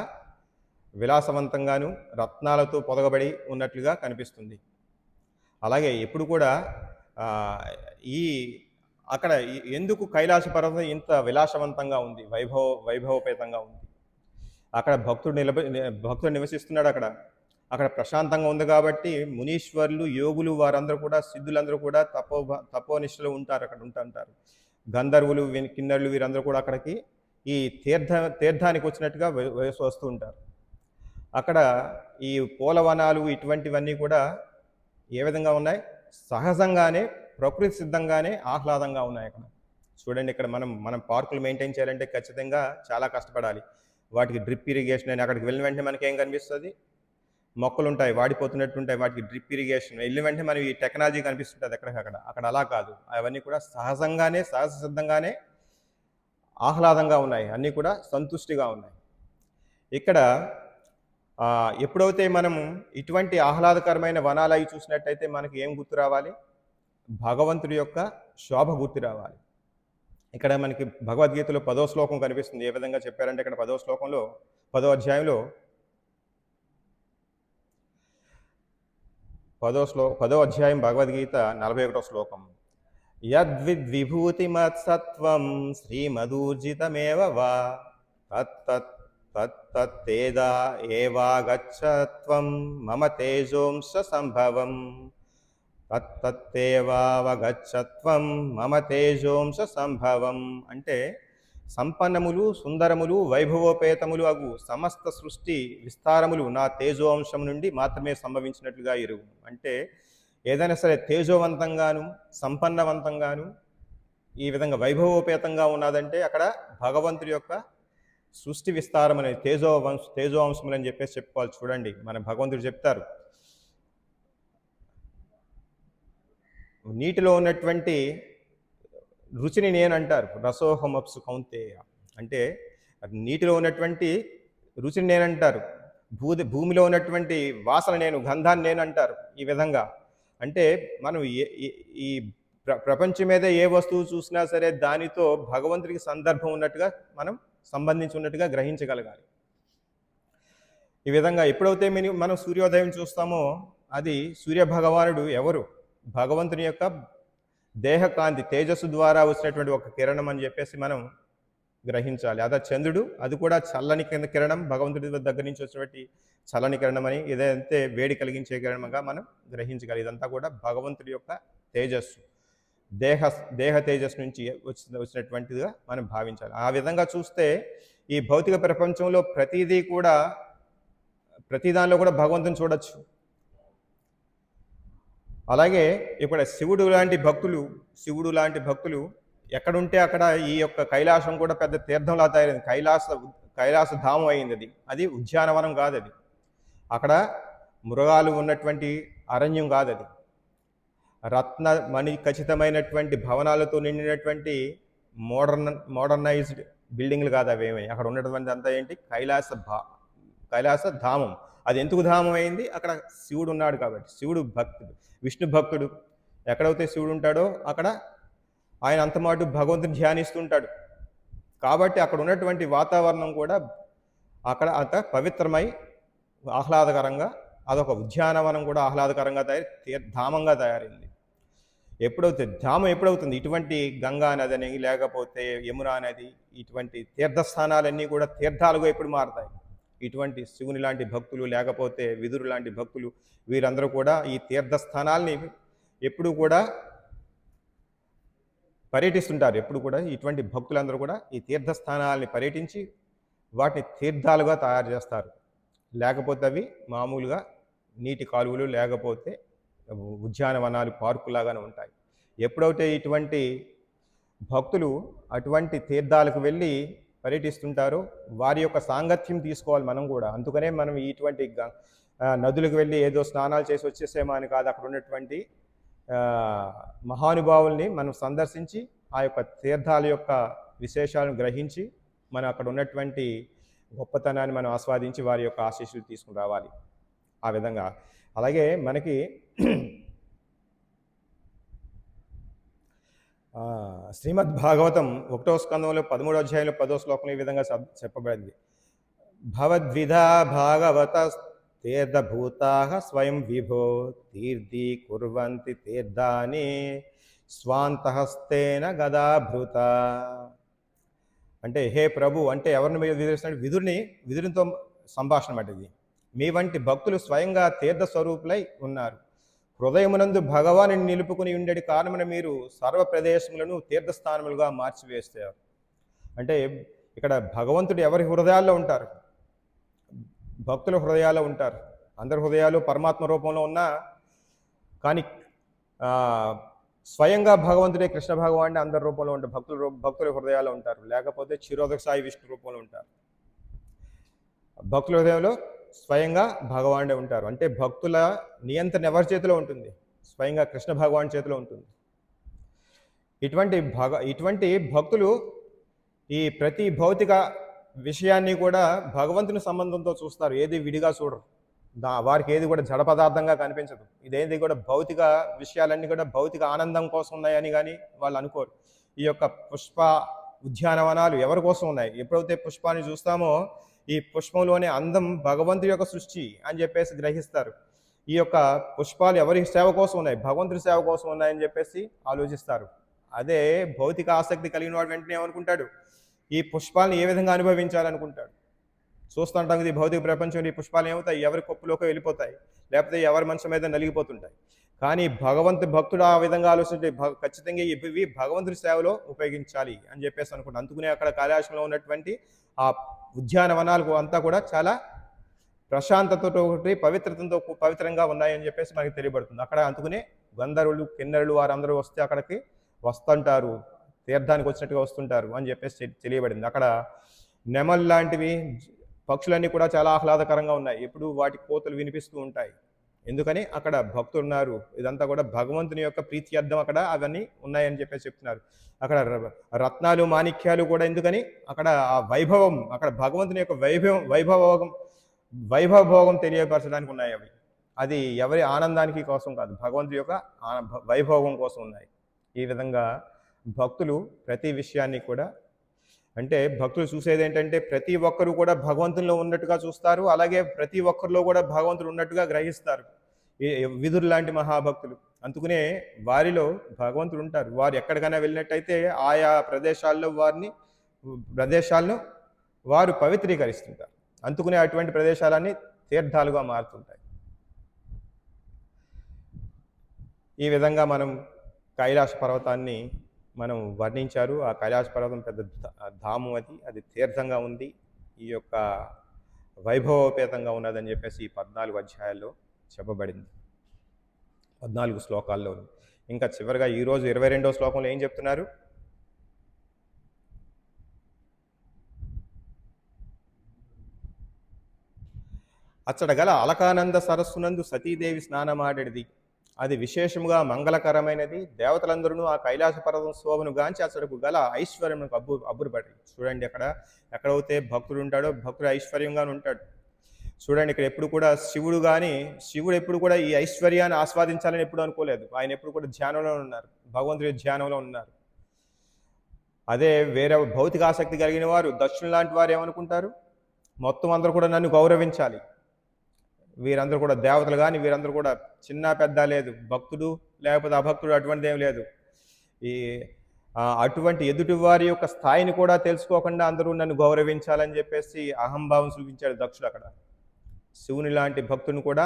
విలాసవంతంగాను రత్నాలతో పొదగబడి ఉన్నట్లుగా కనిపిస్తుంది. అలాగే ఎప్పుడు కూడా అక్కడ ఎందుకు కైలాస పర్వతం ఇంత విలాసవంతంగా ఉంది, వైభవపేతంగా ఉంది, అక్కడ భక్తుడు నివసిస్తున్నాడు. అక్కడ ప్రశాంతంగా ఉంది కాబట్టి మునీశ్వరులు, యోగులు, వారందరూ కూడా, సిద్ధులందరూ కూడా తపోనిష్టలు ఉంటారు, అక్కడ ఉంటుంటారు. గంధర్వులు, కిన్నరులు వీరందరూ కూడా అక్కడికి ఈ తీర్థానికి వచ్చినట్టుగా వస్తూ ఉంటారు. అక్కడ ఈ పూలవనాలు ఇటువంటివన్నీ కూడా ఏ విధంగా ఉన్నాయి, సహజంగానే ప్రకృతి సిద్ధంగానే ఆహ్లాదంగా ఉన్నాయి. అక్కడ చూడండి, ఇక్కడ మనం పార్కులు మెయింటైన్ చేయాలంటే ఖచ్చితంగా చాలా కష్టపడాలి. వాటికి డ్రిప్ ఇరిగేషన్ అని, అక్కడికి వెళ్ళిన వెంటనే మనకి ఏం కనిపిస్తుంది, మొక్కలు ఉంటాయి, వాడిపోతున్నట్టు ఉంటాయి, వాటికి డ్రిప్ ఇరిగేషన్ వెళ్ళిన వెంటనే మనకి ఈ టెక్నాలజీ కనిపిస్తుంటుంది అక్కడ అలా కాదు. అవన్నీ కూడా సహజ సిద్ధంగానే ఆహ్లాదంగా ఉన్నాయి, అన్నీ కూడా సంతుష్టిగా ఉన్నాయి. ఇక్కడ ఎప్పుడైతే మనము ఇటువంటి ఆహ్లాదకరమైన వనాలు అవి చూసినట్టయితే మనకి ఏం గుర్తు రావాలి, భగవంతుడి యొక్క శోభ గుర్తు రావాలి. ఇక్కడ మనకి భగవద్గీతలో 10వ శ్లోకం కనిపిస్తుంది. ఏ విధంగా చెప్పారంటే, ఇక్కడ 10వ శ్లోకంలో 10వ అధ్యాయంలో 10వ అధ్యాయం భగవద్గీత 41వ శ్లోకం. యద్విద్విభూతిమత్సత్వం శ్రీమదూర్జితమేవ వా తత్తేదా ఏవాగచ్చత్వం మమ తేజోంస సంభవం తత్తేవావగచ్చత్వం మమ తేజోంస సంభవం అంటే, సంపన్నములు, సుందరములు, వైభవోపేతములు అగు సమస్త సృష్టి విస్తారములు నా తేజోంశం నుండి మాత్రమే సంభవించినట్లుగా ఎరుగు. అంటే ఏదైనా సరే తేజోవంతంగాను, సంపన్నవంతంగాను, ఈ విధంగా వైభవోపేతంగా ఉన్నదంటే అక్కడ భగవంతుడి యొక్క సృష్టి విస్తారం అనేది తేజోవంశములని చెప్పేసి చెప్పుకోవాలి. చూడండి, మన భగవంతుడు చెప్తారు, నీటిలో ఉన్నటువంటి రుచిని నేనంటారు. రసోహమప్సు కౌంతేయ అంటే నీటిలో ఉన్నటువంటి రుచిని నేనంటారు. భూమిలో ఉన్నటువంటి వాసన నేను, గంధాన్ని నేనంటారు. ఈ విధంగా అంటే మనం ఈ ప్రపంచం మీద ఏ వస్తువు చూసినా సరే దానితో భగవంతుడికి సందర్భం ఉన్నట్టుగా మనం సంబంధించి ఉన్నట్టుగా గ్రహించగలగాలి. ఈ విధంగా ఎప్పుడైతే మనం సూర్యోదయం చూస్తామో అది సూర్య భగవానుడు ఎవరు? భగవంతుని యొక్క దేహకాంతి, తేజస్సు ద్వారా వచ్చినటువంటి ఒక కిరణం అని చెప్పేసి మనం గ్రహించాలి. అదే చంద్రుడు, అది కూడా చల్లని కిరణం, భగవంతుడి దగ్గర నుంచి వచ్చినటువంటి చల్లని కిరణం అని, ఏదైతే వేడి కలిగించే కిరణంగా మనం గ్రహించగలి. ఇదంతా కూడా భగవంతుడి యొక్క తేజస్సు, దేహ తేజస్సు నుంచి వచ్చినటువంటిదిగా మనం భావించాలి. ఆ విధంగా చూస్తే ఈ భౌతిక ప్రపంచంలో ప్రతి దానిలో కూడా భగవంతుని చూడొచ్చు. అలాగే ఇక్కడ శివుడు లాంటి భక్తులు ఎక్కడుంటే అక్కడ ఈ యొక్క కైలాసం కూడా పెద్ద తీర్థంలా తయారైంది. కైలాస ధామం అయింది. అది ఉద్యానవనం కాదు. అది అక్కడ మృగాలు ఉన్నటువంటి అరణ్యం కాదు. అది మణి ఖచ్చితమైనటువంటి భవనాలతో నిండినటువంటి మోడర్నైజ్డ్ బిల్డింగ్లు కాదు అవేమీ. అక్కడ ఉన్నటువంటి అంతా ఏంటి? కైలాస ధామం. అది ఎందుకు ధామం అయింది? అక్కడ శివుడు ఉన్నాడు కాబట్టి. శివుడు భక్తుడు, విష్ణు భక్తుడు. ఎక్కడైతే శివుడు ఉంటాడో అక్కడ ఆయన అంతమాటు భగవంతుని ధ్యానిస్తుంటాడు కాబట్టి అక్కడ ఉన్నటువంటి వాతావరణం కూడా అక్కడ అంత పవిత్రమై ఆహ్లాదకరంగా, అదొక ఉద్యానవనం కూడా ఆహ్లాదకరంగా ధామంగా తయారైంది. ధామం ఎప్పుడవుతుంది? ఇటువంటి గంగా నది అని, లేకపోతే యమునా నది, ఇటువంటి తీర్థస్థానాలన్నీ కూడా తీర్థాలుగా ఎప్పుడు మారుతాయి? ఇటువంటి శివుని లాంటి భక్తులు, లేకపోతే విదురు లాంటి భక్తులు, వీరందరూ కూడా ఈ తీర్థస్థానాల్ని ఎప్పుడు కూడా పర్యటిస్తుంటారు. ఎప్పుడు కూడా ఇటువంటి భక్తులందరూ కూడా ఈ తీర్థస్థానాల్ని పర్యటించి వాటిని తీర్థాలుగా తయారు చేస్తారు. లేకపోతే అవి మామూలుగా నీటి కాలువలు, లేకపోతే ఉద్యానవనాలు, పార్కులాగానే ఉంటాయి. ఎప్పుడైతే ఇటువంటి భక్తులు అటువంటి తీర్థాలకు వెళ్ళి పర్యటిస్తుంటారో వారి యొక్క సాంగత్యం తీసుకోవాలి మనం కూడా. అందుకనే మనం ఇటువంటి నదులకు వెళ్ళి ఏదో స్నానాలు చేసి వచ్చేసేమో అని కాదు. అక్కడ ఉన్నటువంటి మహానుభావుల్ని మనం సందర్శించి ఆ యొక్క తీర్థాల యొక్క విశేషాలను గ్రహించి మనం అక్కడ ఉన్నటువంటి గొప్పతనాన్ని మనం ఆస్వాదించి వారి యొక్క ఆశీస్సులు తీసుకుని రావాలి. ఆ విధంగా అలాగే మనకి శ్రీమద్ భాగవతం 1వ స్కందంలో 13వ అధ్యాయంలో 10వ శ్లోకంలో ఈ విధంగా చెప్పబడింది. భవద్విధా భాగవత తీర్థభూతాః స్వయం విభో తీర్థీ కుర్వంతి తీర్థాని స్వాంతహస్తేన గదాభృత. అంటే హే ప్రభు, అంటే ఎవరిని వివరిస్తున్నాడు? విదురునితో సంభాషణ అన్నది. మీ వంటి భక్తులు స్వయంగా తీర్థ స్వరూపులై ఉన్నారు. హృదయమునందు భగవాను నిలుపుకుని ఉండేది కారణమున మీరు సర్వ ప్రదేశములను తీర్థస్థానములుగా మార్చివేస్తారు. అంటే ఇక్కడ భగవంతుడు ఎవరి హృదయాల్లో ఉంటారు? భక్తుల హృదయాల్లో ఉంటారు. అందరి హృదయాలు పరమాత్మ రూపంలో ఉన్నా కానీ స్వయంగా భగవంతుడే కృష్ణ భగవానుడే అందరి రూపంలో ఉంటారు. భక్తుల హృదయాల్లో ఉంటారు. లేకపోతే క్షీరోదక సాయి విష్ణు రూపంలో ఉంటారు. భక్తుల హృదయంలో స్వయంగా భగవానుడే ఉంటారు. అంటే భక్తుల నియంత్రణ ఎవరి చేతిలో ఉంటుంది? స్వయంగా కృష్ణ భగవాన్ చేతిలో ఉంటుంది. ఇటువంటి భక్తులు ఈ ప్రతి భౌతిక విషయాన్ని కూడా భగవంతుని సంబంధంతో చూస్తారు. ఏది విడిగా చూడరు. వారికి ఏది కూడా జడ పదార్థంగా కనిపించదు. ఇదేది కూడా భౌతిక విషయాలన్నీ కూడా భౌతిక ఆనందం కోసం ఉన్నాయని కానీ వాళ్ళు అనుకోరు. ఈ యొక్క పుష్ప ఉద్యానవనాలు ఎవరి కోసం ఉన్నాయి? ఎప్పుడైతే పుష్పాన్ని చూస్తామో ఈ పుష్పంలోనే అందం భగవంతుడి యొక్క సృష్టి అని చెప్పేసి గ్రహిస్తారు. ఈ యొక్క పుష్పాలు ఎవరి సేవ కోసం ఉన్నాయి? భగవంతుడి సేవ కోసం ఉన్నాయని చెప్పేసి ఆలోచిస్తారు. అదే భౌతిక ఆసక్తి కలిగిన వాడు వెంటనే ఏమనుకుంటాడు? ఈ పుష్పాలను ఏ విధంగా అనుభవించాలనుకుంటాడు. చూస్తుంటాం ఇది భౌతిక ప్రపంచంలో ఈ పుష్పాలు ఏమవుతాయి? ఎవరి కొప్పులోకి వెళ్ళిపోతాయి, లేకపోతే ఎవరి మనసు మీద నలిగిపోతుంటాయి. కానీ భక్తుడు ఆ విధంగా ఆలోచించి ఖచ్చితంగా ఇవి భగవంతుడి సేవలో ఉపయోగించాలి అని చెప్పేసి అనుకుంటాం. అందుకనే అక్కడ కైలాసంలో ఉన్నటువంటి ఆ ఉద్యానవనాలకు అంతా కూడా చాలా ప్రశాంతతతో పవిత్రంగా ఉన్నాయని చెప్పేసి మనకి తెలియబడుతుంది. అక్కడ అందుకనే గంధర్వులు కిన్నెరులు వారందరూ వస్తే అక్కడికి వస్తుంటారు, తీర్థానికి వచ్చినట్టుగా వస్తుంటారు అని చెప్పేసి తెలియబడింది. అక్కడ నెమలు లాంటివి పక్షులన్నీ కూడా చాలా ఆహ్లాదకరంగా ఉన్నాయి, ఎప్పుడు వాటి కోతలు వినిపిస్తూ ఉంటాయి. ఎందుకని అక్కడ భక్తులు ఉన్నారు, ఇదంతా కూడా భగవంతుని యొక్క ప్రీత్యర్థం అక్కడ అవన్నీ ఉన్నాయని చెప్పేసి చెప్తున్నారు. అక్కడ రత్నాలు మాణిక్యాలు కూడా ఎందుకని అక్కడ ఆ వైభవం, అక్కడ భగవంతుని యొక్క వైభవభోగం తెలియపరచడానికి ఉన్నాయి అవి. అది ఎవరి ఆనందానికి కోసం కాదు, భగవంతుడి యొక్క వైభవం కోసం ఉన్నాయి. ఈ విధంగా భక్తులు ప్రతి విషయాన్ని కూడా, అంటే భక్తులు చూసేది ఏంటంటే ప్రతి ఒక్కరు కూడా భగవంతునిలో ఉన్నట్టుగా చూస్తారు, అలాగే ప్రతి ఒక్కరిలో కూడా భగవంతుడు ఉన్నట్టుగా గ్రహిస్తారు. విదురు లాంటి మహాభక్తులు, అందుకనే వారిలో భగవంతుడు ఉంటారు. వారు ఎక్కడికైనా వెళ్ళినట్టయితే ఆయా ప్రదేశాలను వారు పవిత్రీకరిస్తుంటారు. అందుకనే అటువంటి ప్రదేశాలన్నీ తీర్థాలుగా మారుతుంటాయి. ఈ విధంగా మనం కైలాస పర్వతాన్ని మనం వర్ణించారు. ఆ కైలాస పర్వతం పెద్ద ధామం, అది తీర్థంగా ఉంది, ఈ యొక్క వైభవోపేతంగా ఉన్నదని చెప్పేసి ఈ 14 అధ్యాయాల్లో చెప్పబడింది, 14 శ్లోకాల్లో. ఇంకా చివరిగా ఈరోజు 22వ శ్లోకంలో ఏం చెప్తున్నారు? అచ్చట గల అలకానంద సరస్సునందు సతీదేవి స్నానమాడేది, అది విశేషముగా మంగళకరమైనది. దేవతలందరూ ఆ కైలాస పర్వతం శోభను గాంచి అచ్చటకు గల ఐశ్వర్యమునకు అబ్బురపడి. చూడండి, ఎక్కడైతే భక్తుడు ఉంటాడో భక్తుడు ఐశ్వర్యంగానే ఉంటాడు. చూడండి, ఇక్కడ ఎప్పుడు కూడా శివుడు ఎప్పుడు కూడా ఈ ఐశ్వర్యాన్ని ఆస్వాదించాలని ఎప్పుడు అనుకోలేదు. ఆయన ఎప్పుడు కూడా ధ్యానంలో ఉన్నారు, భగవంతుడి ధ్యానంలో ఉన్నారు. అదే వేరే భౌతిక ఆసక్తి కలిగిన వారు, దక్షిణ లాంటి వారు ఏమనుకుంటారు? మొత్తం అందరూ కూడా నన్ను గౌరవించాలి, వీరందరూ కూడా దేవతలు, కానీ వీరందరూ కూడా చిన్న పెద్ద లేదు, భక్తుడు లేకపోతే అభక్తుడు అటువంటిది ఏం లేదు. అటువంటి ఎదుటి వారి యొక్క స్థాయిని కూడా తెలుసుకోకుండా అందరూ నన్ను గౌరవించాలని చెప్పేసి అహంభావం చూపించాడు దక్షుడు. అక్కడ శివుని లాంటి భక్తుని కూడా,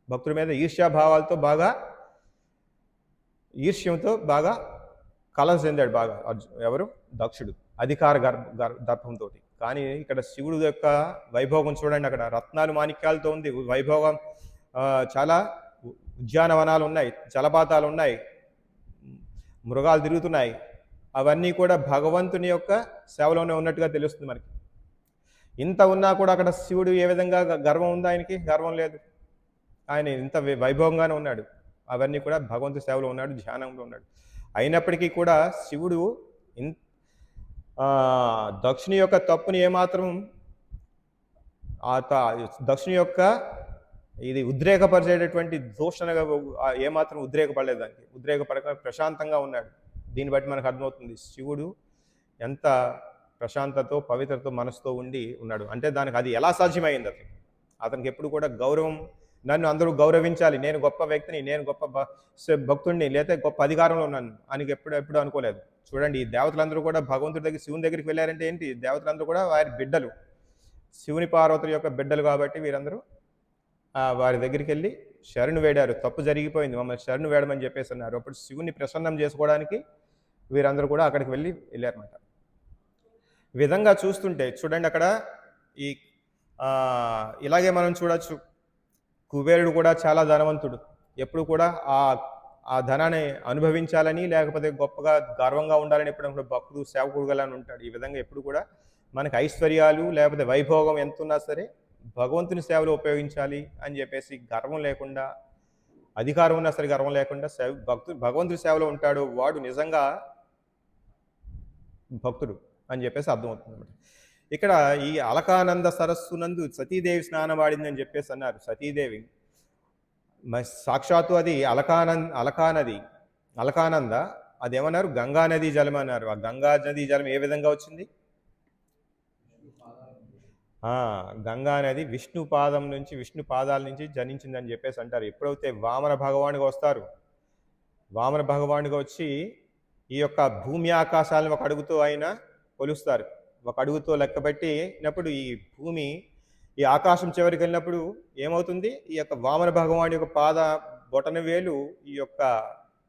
భక్తుడి మీద ఈర్ష్యంతో బాగా కలహ చెందాడు బాగా ఎవరు? దక్షుడు, అధికార దర్పంతో. కానీ ఇక్కడ శివుడు యొక్క వైభోగం చూడండి, అక్కడ రత్నాలు మాణిక్యాలతో ఉంది వైభోగం. చాలా ఉద్యానవనాలు ఉన్నాయి, జలపాతాలు ఉన్నాయి, మృగాలు తిరుగుతున్నాయి. అవన్నీ కూడా భగవంతుని యొక్క సేవలోనే ఉన్నట్టుగా తెలుస్తుంది మనకి. ఇంత ఉన్నా కూడా అక్కడ శివుడు ఏ విధంగా గర్వం ఉందో? ఆయనకి గర్వం లేదు, ఆయన ఇంత వైభవంగానే ఉన్నాడు. అవన్నీ కూడా భగవంతుని సేవలో ఉన్నాడు, ధ్యానంలో ఉన్నాడు. అయినప్పటికీ కూడా శివుడు దక్షిణ యొక్క తప్పుని ఏమాత్రం దక్షిణ యొక్క ఇది ఉద్రేకపరిచేటటువంటి దూషణగా ఏమాత్రం ఉద్రేకపడలేదు, దానికి ఉద్రేకపడక ప్రశాంతంగా ఉన్నాడు. దీన్ని బట్టి మనకు అర్థమవుతుంది శివుడు ఎంత ప్రశాంతతో పవిత్రతో మనసుతో ఉండి ఉన్నాడు. అంటే దానికి అది ఎలా సాధ్యమైంది? అతనికి ఎప్పుడు కూడా గౌరవం, నన్ను అందరూ గౌరవించాలి, నేను గొప్ప వ్యక్తిని, నేను గొప్ప భక్తుడిని, లేదా గొప్ప అధికారంలో ఉన్నాను అని ఎప్పుడు అనుకోలేదు. చూడండి, ఈ దేవతలందరూ కూడా భగవంతుడి దగ్గర, శివుని దగ్గరికి వెళ్ళారంటే ఏంటి? దేవతలందరూ కూడా వారి బిడ్డలు, శివుని పార్వతుల యొక్క బిడ్డలు కాబట్టి వీరందరూ వారి దగ్గరికి వెళ్ళి శరణు వేడారు. తప్పు జరిగిపోయింది, మమ్మల్ని శరణు వేడమని చెప్పేసి అన్నారు. అప్పుడు శివుని ప్రసన్నం చేసుకోవడానికి వీరందరూ కూడా అక్కడికి వెళ్ళారన్నమాట. ఈ విధంగా చూస్తుంటే చూడండి, అక్కడ ఇలాగే మనం చూడొచ్చు, కుబేరుడు కూడా చాలా ధనవంతుడు. ఎప్పుడు కూడా ఆ ధనాన్ని అనుభవించాలని, లేకపోతే గొప్పగా గర్వంగా ఉండాలని ఎప్పుడు భక్తుడు సేవకుడుగాలని ఉంటాడు. ఈ విధంగా ఎప్పుడు కూడా మనకు ఐశ్వర్యాలు లేకపోతే వైభోగం ఎంత ఉన్నా సరే భగవంతుని సేవలో ఉపయోగించాలి అని చెప్పేసి గర్వం లేకుండా, అధికారం ఉన్నా సరే గర్వం లేకుండా భగవంతుని సేవలో ఉంటాడు, వాడు నిజంగా భక్తుడు అని చెప్పేసి అర్థమవుతుంది అన్నమాట. ఇక్కడ ఈ అలకానంద సరస్సునందు సతీదేవి స్నానమాడింది అని చెప్పేసి అన్నారు. సతీదేవి సాక్షాత్తు అది అలకానంద, అదేమన్నారు? గంగా నదీ జలం అన్నారు. ఆ గంగా నదీ జలం ఏ విధంగా వచ్చింది? గంగా నది విష్ణు పాదాల నుంచి జనించిందని చెప్పేసి అంటారు. ఎప్పుడైతే వామన భగవానుగా వస్తారు, వామన భగవానుగా వచ్చి ఈ యొక్క భూమి ఆకాశాలను ఒక అడుగుతో ఆయన కొలుస్తారు. ఒక అడుగుతో లెక్కపెట్టినప్పుడు ఈ ఆకాశం చివరికి వెళ్ళినప్పుడు ఏమవుతుంది? ఈ యొక్క వామన భగవాన్ యొక్క బొటన వేలు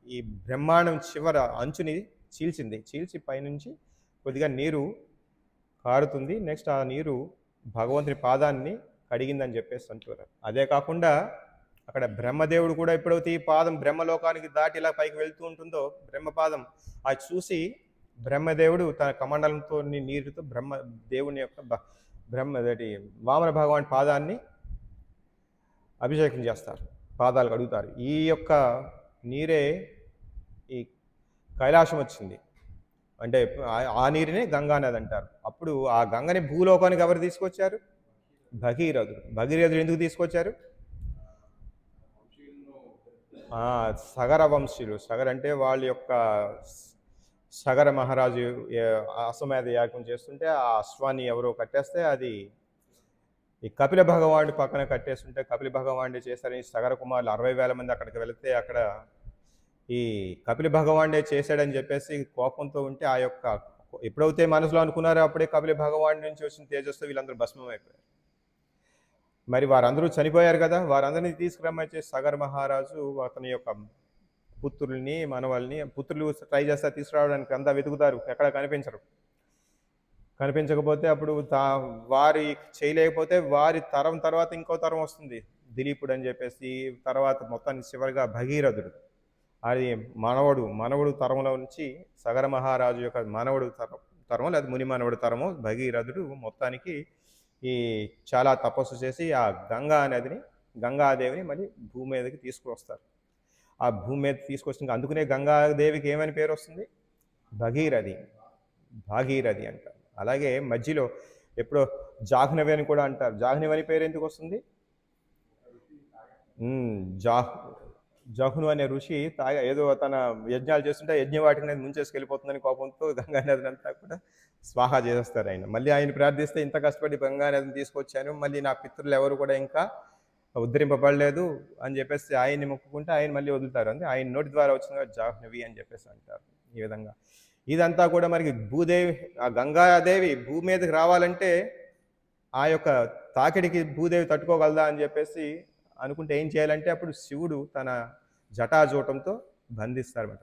ఈ బ్రహ్మాండం చివర అంచుని చీల్చి పైనుంచి కొద్దిగా నీరు కారుతుంది. నెక్స్ట్ ఆ నీరు భగవంతుని పాదాన్ని కడిగిందని చెప్పేసి అంటున్నారు. అదే కాకుండా అక్కడ బ్రహ్మదేవుడు కూడా ఎప్పుడైతే ఈ పాదం బ్రహ్మలోకానికి దాటి ఇలా పైకి వెళ్తూ ఉంటుందో బ్రహ్మపాదం అది చూసి బ్రహ్మదేవుడు తన కమండలంతో నీరుతో దేవుని యొక్క బ్రహ్మదేటి వామన భగవాన్ పాదాన్ని అభిషేకం చేస్తారు, పాదాలు కడుగుతారు. ఈ యొక్క నీరే ఈ కైలాసం వచ్చింది అంటే ఆ నీరునే గంగా నది అంటారు. అప్పుడు ఆ గంగని భూలోకానికి ఎవరు తీసుకొచ్చారు? భగీరథుడు ఎందుకు తీసుకొచ్చారు? సగర వంశీయులు. సగర్ అంటే వాళ్ళ యొక్క సగర మహారాజు అశ్వమేధ యాగం చేస్తుంటే ఆ అశ్వాన్ని ఎవరో కట్టేస్తే అది ఈ కపిల భగవానుడి పక్కన కట్టేస్తుంటే కపిల భగవానుడే చేశారని సగర కుమారులు 60,000 మంది అక్కడికి వెళితే అక్కడ ఈ కపిల భగవానుడే చేశాడని చెప్పేసి కోపంతో ఉంటే ఆ యొక్క ఎప్పుడైతే మనసులో అనుకున్నారో అప్పుడే కపిల భగవానుడి నుంచి వచ్చిన తేజస్సు వీళ్ళందరూ భస్మం అయిపోయారు. మరి వారందరూ చనిపోయారు కదా, వారందరినీ తీసుకురమ్మని సగర్ మహారాజు అతని యొక్క పుత్రుల్ని మనవల్ని పుత్రులు ట్రై చేస్తారు తీసుకురావడానికి, అంతా వెతుకుతారు, ఎక్కడ కనిపించకపోతే అప్పుడు వారి చేయలేకపోతే వారి తరం తర్వాత ఇంకో తరం వస్తుంది దిలీపుడు అని చెప్పేసి, తర్వాత మొత్తానికి చివరిగా భగీరథుడు అది మనవడు తరంలో నుంచి సగర మహారాజు యొక్క మనవడు తరం లేదా ముని మనవడు తరము భగీరథుడు మొత్తానికి ఈ చాలా తపస్సు చేసి ఆ గంగాదేవిని మళ్ళీ భూమి మీదకి తీసుకువస్తారు. ఆ భూమి మీద తీసుకొచ్చిన అందుకనే గంగాదేవికి ఏమని పేరు వస్తుంది? భాగీరథి అంటారు. అలాగే మధ్యలో ఎప్పుడో జాహ్నవి అని కూడా అంటారు. జాహ్నవి అని పేరు ఎందుకు వస్తుంది? జహును అనే ఋషి ఏదో తన యజ్ఞాలు చేస్తుంటే యజ్ఞవాటిని ముంచేసుకెళ్ళిపోతుందని కోపంతో గంగానదిని అంతా కూడా స్వాహా చేసేస్తారు ఆయన. మళ్ళీ ఆయన ప్రార్థిస్తే ఇంత కష్టపడి గంగానదిని తీసుకొచ్చాను, మళ్ళీ నా పితృలు ఎవరు కూడా ఇంకా ఉద్ధరింపబడలేదు అని చెప్పేసి ఆయన్ని మొక్కుకుంటే ఆయన మళ్ళీ వదులుతారు. అంటే ఆయన నోటి ద్వారా వచ్చిన జాహ్నవి అని చెప్పేసి అంటారు. ఈ విధంగా ఇదంతా కూడా మనకి ఆ గంగాదేవి భూమి మీదకి రావాలంటే ఆ యొక్క తాకిడికి భూదేవి తట్టుకోగలదా అని చెప్పేసి అనుకుంటే ఏం చేయాలంటే అప్పుడు శివుడు తన జటాజూటంతో బంధిస్తారన్నమాట.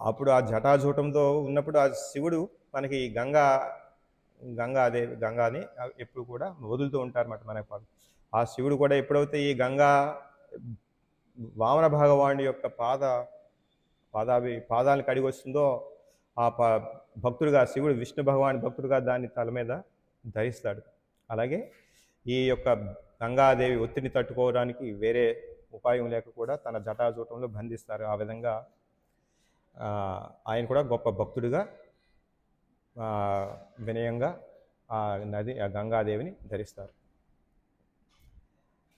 అప్పుడు ఆ జటాజూటంతో ఉన్నప్పుడు ఆ శివుడు మనకి గంగాని ఎప్పుడు కూడా వదులుతూ ఉంటారన్నమాట మనకు. ఆ శివుడు కూడా ఎప్పుడైతే ఈ వామన భగవానుడి యొక్క పాదాలను కడిగి వస్తుందో ఆ భక్తుడుగా శివుడు విష్ణు భగవాన్ భక్తుడుగా దాన్ని తల మీద ధరిస్తాడు. అలాగే ఈ యొక్క గంగాదేవి ఒత్తిడిని తట్టుకోవడానికి వేరే ఉపాయం లేక కూడా తన జటాజూటంలో బంధిస్తారు. ఆ విధంగా ఆయన కూడా గొప్ప భక్తుడిగా వినయంగా ఆ గంగాదేవిని ధరిస్తారు.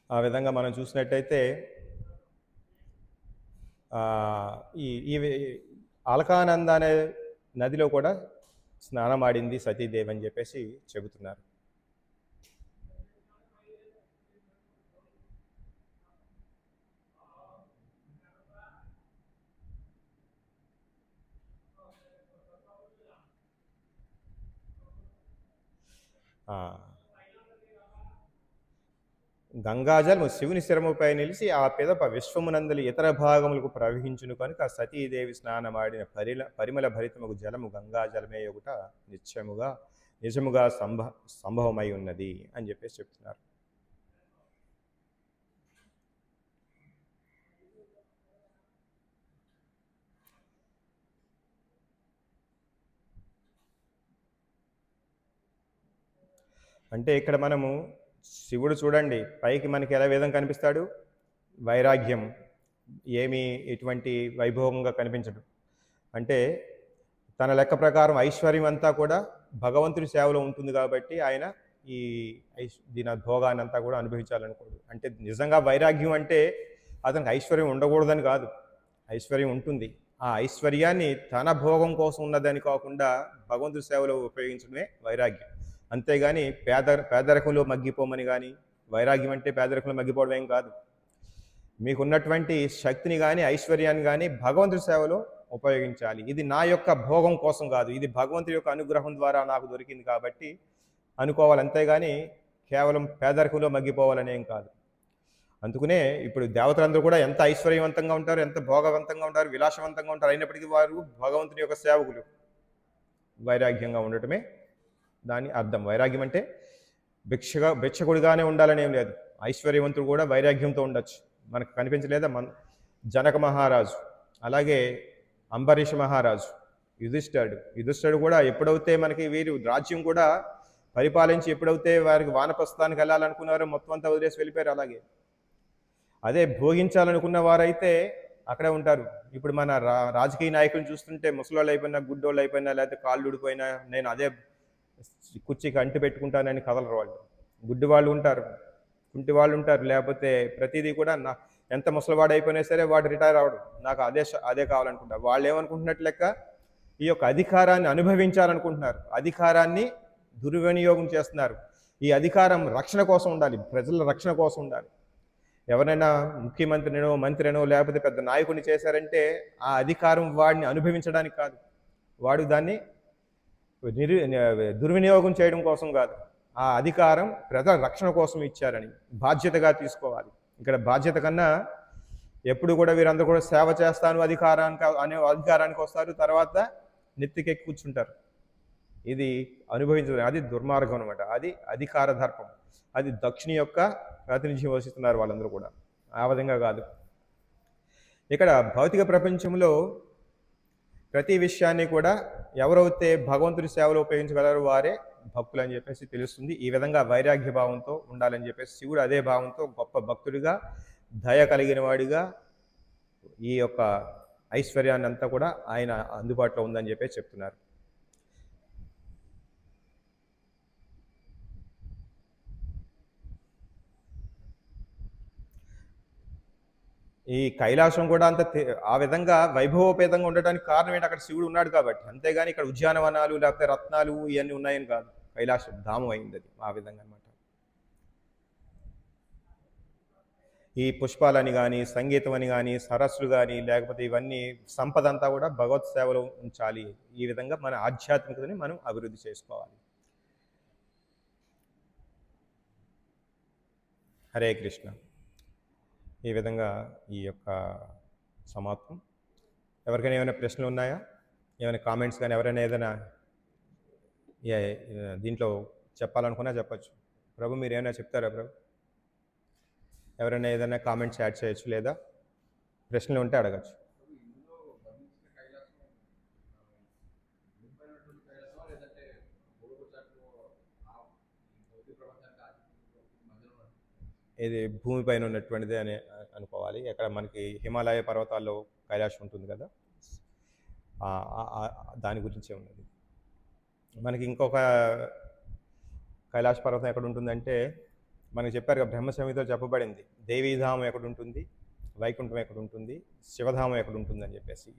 ఆ విధంగా మనం చూసినట్టయితే ఈ అలకానంద అనే నదిలో కూడా స్నానమాడింది సతీదేవి అని చెప్పేసి చెబుతున్నారు. గంగాజలము శివుని శిరముపై నిలిచి ఆ పిదప విశ్వమునందలి ఇతర భాగములకు ప్రవహించును కనుక సతీదేవి స్నానమాడిన పరిమళ భరితముకు జలము గంగాజలమే ఒకట నిజముగా సంభవమై ఉన్నది అని చెప్పేసి చెప్తున్నారు. అంటే ఇక్కడ మనము శివుడు చూడండి పైకి మనకి ఎలా విధంగా కనిపిస్తాడు? వైరాగ్యం, ఏమీ ఎటువంటి వైభవంగా కనిపించడు. అంటే తన లెక్క ప్రకారం ఐశ్వర్యం అంతా కూడా భగవంతుడి సేవలో ఉంటుంది కాబట్టి ఆయన దీని భోగాన్ని అంతా కూడా అనుభవించాలనుకోడు. అంటే నిజంగా వైరాగ్యం అంటే అతనికి ఐశ్వర్యం ఉండకూడదని కాదు, ఐశ్వర్యం ఉంటుంది. ఆ ఐశ్వర్యాన్ని తన భోగం కోసం ఉన్నదని కాకుండా భగవంతుడి సేవలో ఉపయోగించడమే వైరాగ్యం. అంతేగాని పేదరికంలో మగ్గిపోమని కానీ, వైరాగ్యం అంటే పేదరికంలో మగ్గిపోవడం ఏం కాదు. మీకున్నటువంటి శక్తిని కానీ ఐశ్వర్యాన్ని కానీ భగవంతుడి సేవలో ఉపయోగించాలి. ఇది నా యొక్క భోగం కోసం కాదు, ఇది భగవంతుడి యొక్క అనుగ్రహం ద్వారా నాకు దొరికింది కాబట్టి అనుకోవాలి. అంతేగాని కేవలం పేదరికంలో మగ్గిపోవాలనేం కాదు. అందుకనే ఇప్పుడు దేవతలందరూ కూడా ఎంత ఐశ్వర్యవంతంగా ఉంటారు, ఎంత భోగవంతంగా ఉంటారు, విలాసవంతంగా ఉంటారు, అయినప్పటికీ వారు భగవంతుని యొక్క సేవకులు. వైరాగ్యంగా ఉండటమే దాని అర్థం. వైరాగ్యం అంటే భిక్షకుడిగానే ఉండాలని ఏం లేదు. ఐశ్వర్యవంతుడు కూడా వైరాగ్యంతో ఉండొచ్చు. మనకు కనిపించలేదా జనక మహారాజు, అలాగే అంబరీష మహారాజు, యుధిష్ఠుడు కూడా ఎప్పుడైతే మనకి వీరు రాజ్యం కూడా పరిపాలించి ఎప్పుడైతే వారికి వానప్రస్థానికి వెళ్ళాలనుకున్నారో మొత్తం అంతా వదిలేసి వెళ్ళిపోయారు. అలాగే అదే భోగించాలనుకున్న వారైతే అక్కడే ఉంటారు. ఇప్పుడు మన రాజకీయ నాయకులను చూస్తుంటే ముసలోళ్ళు అయిపోయినా, గుడ్డోళ్ళు అయిపోయినా, లేకపోతే కాళ్ళు ఊడిపోయినా నేను అదే కుర్చీకి అంటి పెట్టుకుంటానని కదలరు వాళ్ళు. గుడ్డి వాళ్ళు ఉంటారు, కుంటి వాళ్ళు ఉంటారు, లేకపోతే ప్రతిదీ కూడా ఎంత ముసలివాడు అయిపోయినా సరే వాడు రిటైర్ అవడు, నాకు అదే కావాలనుకుంటారు. వాళ్ళు ఏమనుకుంటున్నట్టు లెక్క ఈ యొక్క అధికారాన్ని అనుభవించాలనుకుంటున్నారు, అధికారాన్ని దుర్వినియోగం చేస్తున్నారు. ఈ అధికారం రక్షణ కోసం ఉండాలి, ప్రజల రక్షణ కోసం ఉండాలి. ఎవరైనా ముఖ్యమంత్రినో మంత్రినో లేకపోతే పెద్ద నాయకుడిని చేశారంటే ఆ అధికారం వాడిని అనుభవించడానికి కాదు, వాడు దాన్ని దుర్వినియోగం చేయడం కోసం కాదు. ఆ అధికారం ప్రజల రక్షణ కోసం ఇచ్చారని బాధ్యతగా తీసుకోవాలి. ఇక్కడ బాధ్యత కన్నా ఎప్పుడు కూడా వీరందరూ కూడా సేవ చేస్తాను అధికారానికి వస్తారు, తర్వాత నెత్తికెక్కి కూర్చుంటారు. ఇది అనుభవించడం, అది దుర్మార్గం అనమాట. అది అధికార దర్పం, అది దక్షిణ యొక్క ప్రాతినిధ్యం వహిస్తున్నారు వాళ్ళందరూ కూడా. ఆ విధంగా కాదు. ఇక్కడ భౌతిక ప్రపంచంలో ప్రతి విషయాన్ని కూడా ఎవరైతే భగవంతుడి సేవలో ఉపయోగించగలరో వారే భక్తులు అని చెప్పేసి తెలుస్తుంది. ఈ విధంగా వైరాగ్య భావంతో ఉండాలని చెప్పేసి శివుడు అదే భావంతో గొప్ప భక్తుడిగా, దయ కలిగిన వాడిగా ఈ యొక్క ఐశ్వర్యాన్ని అంతా కూడా ఆయన అందుబాటులో ఉందని చెప్పేసి చెప్తున్నారు. ఈ కైలాసం కూడా అంత ఆ విధంగా వైభవోపేతంగా ఉండటానికి కారణం ఏంటి? అక్కడ శివుడు ఉన్నాడు కాబట్టి. అంతేగాని ఇక్కడ ఉద్యానవనాలు లేకపోతే రత్నాలు ఇవన్నీ ఉన్నాయని కాదు. కైలాసం ధామం అయింది అది ఆ విధంగా అనమాట. ఈ పుష్పాలని కానీ, సంగీతం అని కానీ, సరస్సులు కానీ, లేకపోతే ఇవన్నీ సంపద అంతా కూడా భగవత్ సేవలో ఉంచాలి. ఈ విధంగా మన ఆధ్యాత్మికతని మనం అభివృద్ధి చేసుకోవాలి. హరే కృష్ణ. ఈ విధంగా ఈ యొక్క సమాప్తం. ఎవరికైనా ఏమైనా ప్రశ్నలు ఉన్నాయా? ఏమైనా కామెంట్స్ కానీ, ఎవరైనా ఏదైనా దీంట్లో చెప్పాలనుకున్నా చెప్పచ్చు. ప్రభు మీరు ఏమైనా చెప్తారా ప్రభు? ఎవరైనా ఏదైనా కామెంట్స్ యాడ్ చేయొచ్చు, లేదా ప్రశ్నలు ఉంటే అడగచ్చు. ఇది భూమిపైన ఉన్నటువంటిది అని అనుకోవాలి. ఎక్కడ మనకి హిమాలయ పర్వతాల్లో కైలాసం ఉంటుంది కదా, దాని గురించే ఉన్నది. మనకి ఇంకొక కైలాస పర్వతం ఎక్కడ ఉంటుందంటే మనకి చెప్పారు కదా, బ్రహ్మ సంహితలో చెప్పబడింది. దేవీధామం ఎక్కడ ఉంటుంది, వైకుంఠం ఎక్కడ ఉంటుంది, శివధామం ఎక్కడ ఉంటుంది అని చెప్పేసి.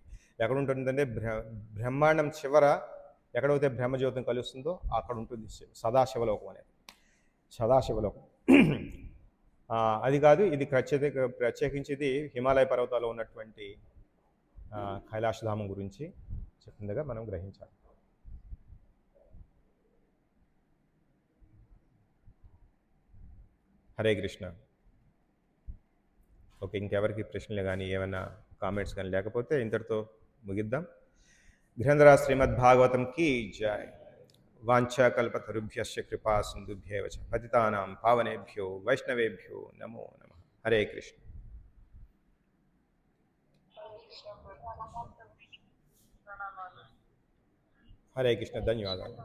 ఎక్కడ ఉంటుందంటే బ్రహ్మాండం చివర ఎక్కడైతే బ్రహ్మజ్యోతం కలుస్తుందో అక్కడ ఉంటుంది సదాశివలోకం అనేది. సదాశివలోకం అది కాదు, ఇది ప్రత్యేకించి ఇది హిమాలయ పర్వతాల్లో ఉన్నటువంటి కైలాసధామం గురించి చెప్పిందిగా మనం గ్రహించాలి. హరే కృష్ణ. ఓకే, ఇంకెవరికి ప్రశ్నలు కానీ ఏమైనా కామెంట్స్ కానీ లేకపోతే ఇంతటితో ముగిద్దాం. గ్రంథరా శ్రీమద్భాగవతం కీ జై. వాంఛాకల్పతరుభ్యశ్చ కృపా సింధుభ్యేవ చ పతితానాం పావనేభ్యో వైష్ణవేభ్యో నమో నమః. హరే కృష్ణ. హరే కృష్ణ. ధన్యవాదాలు.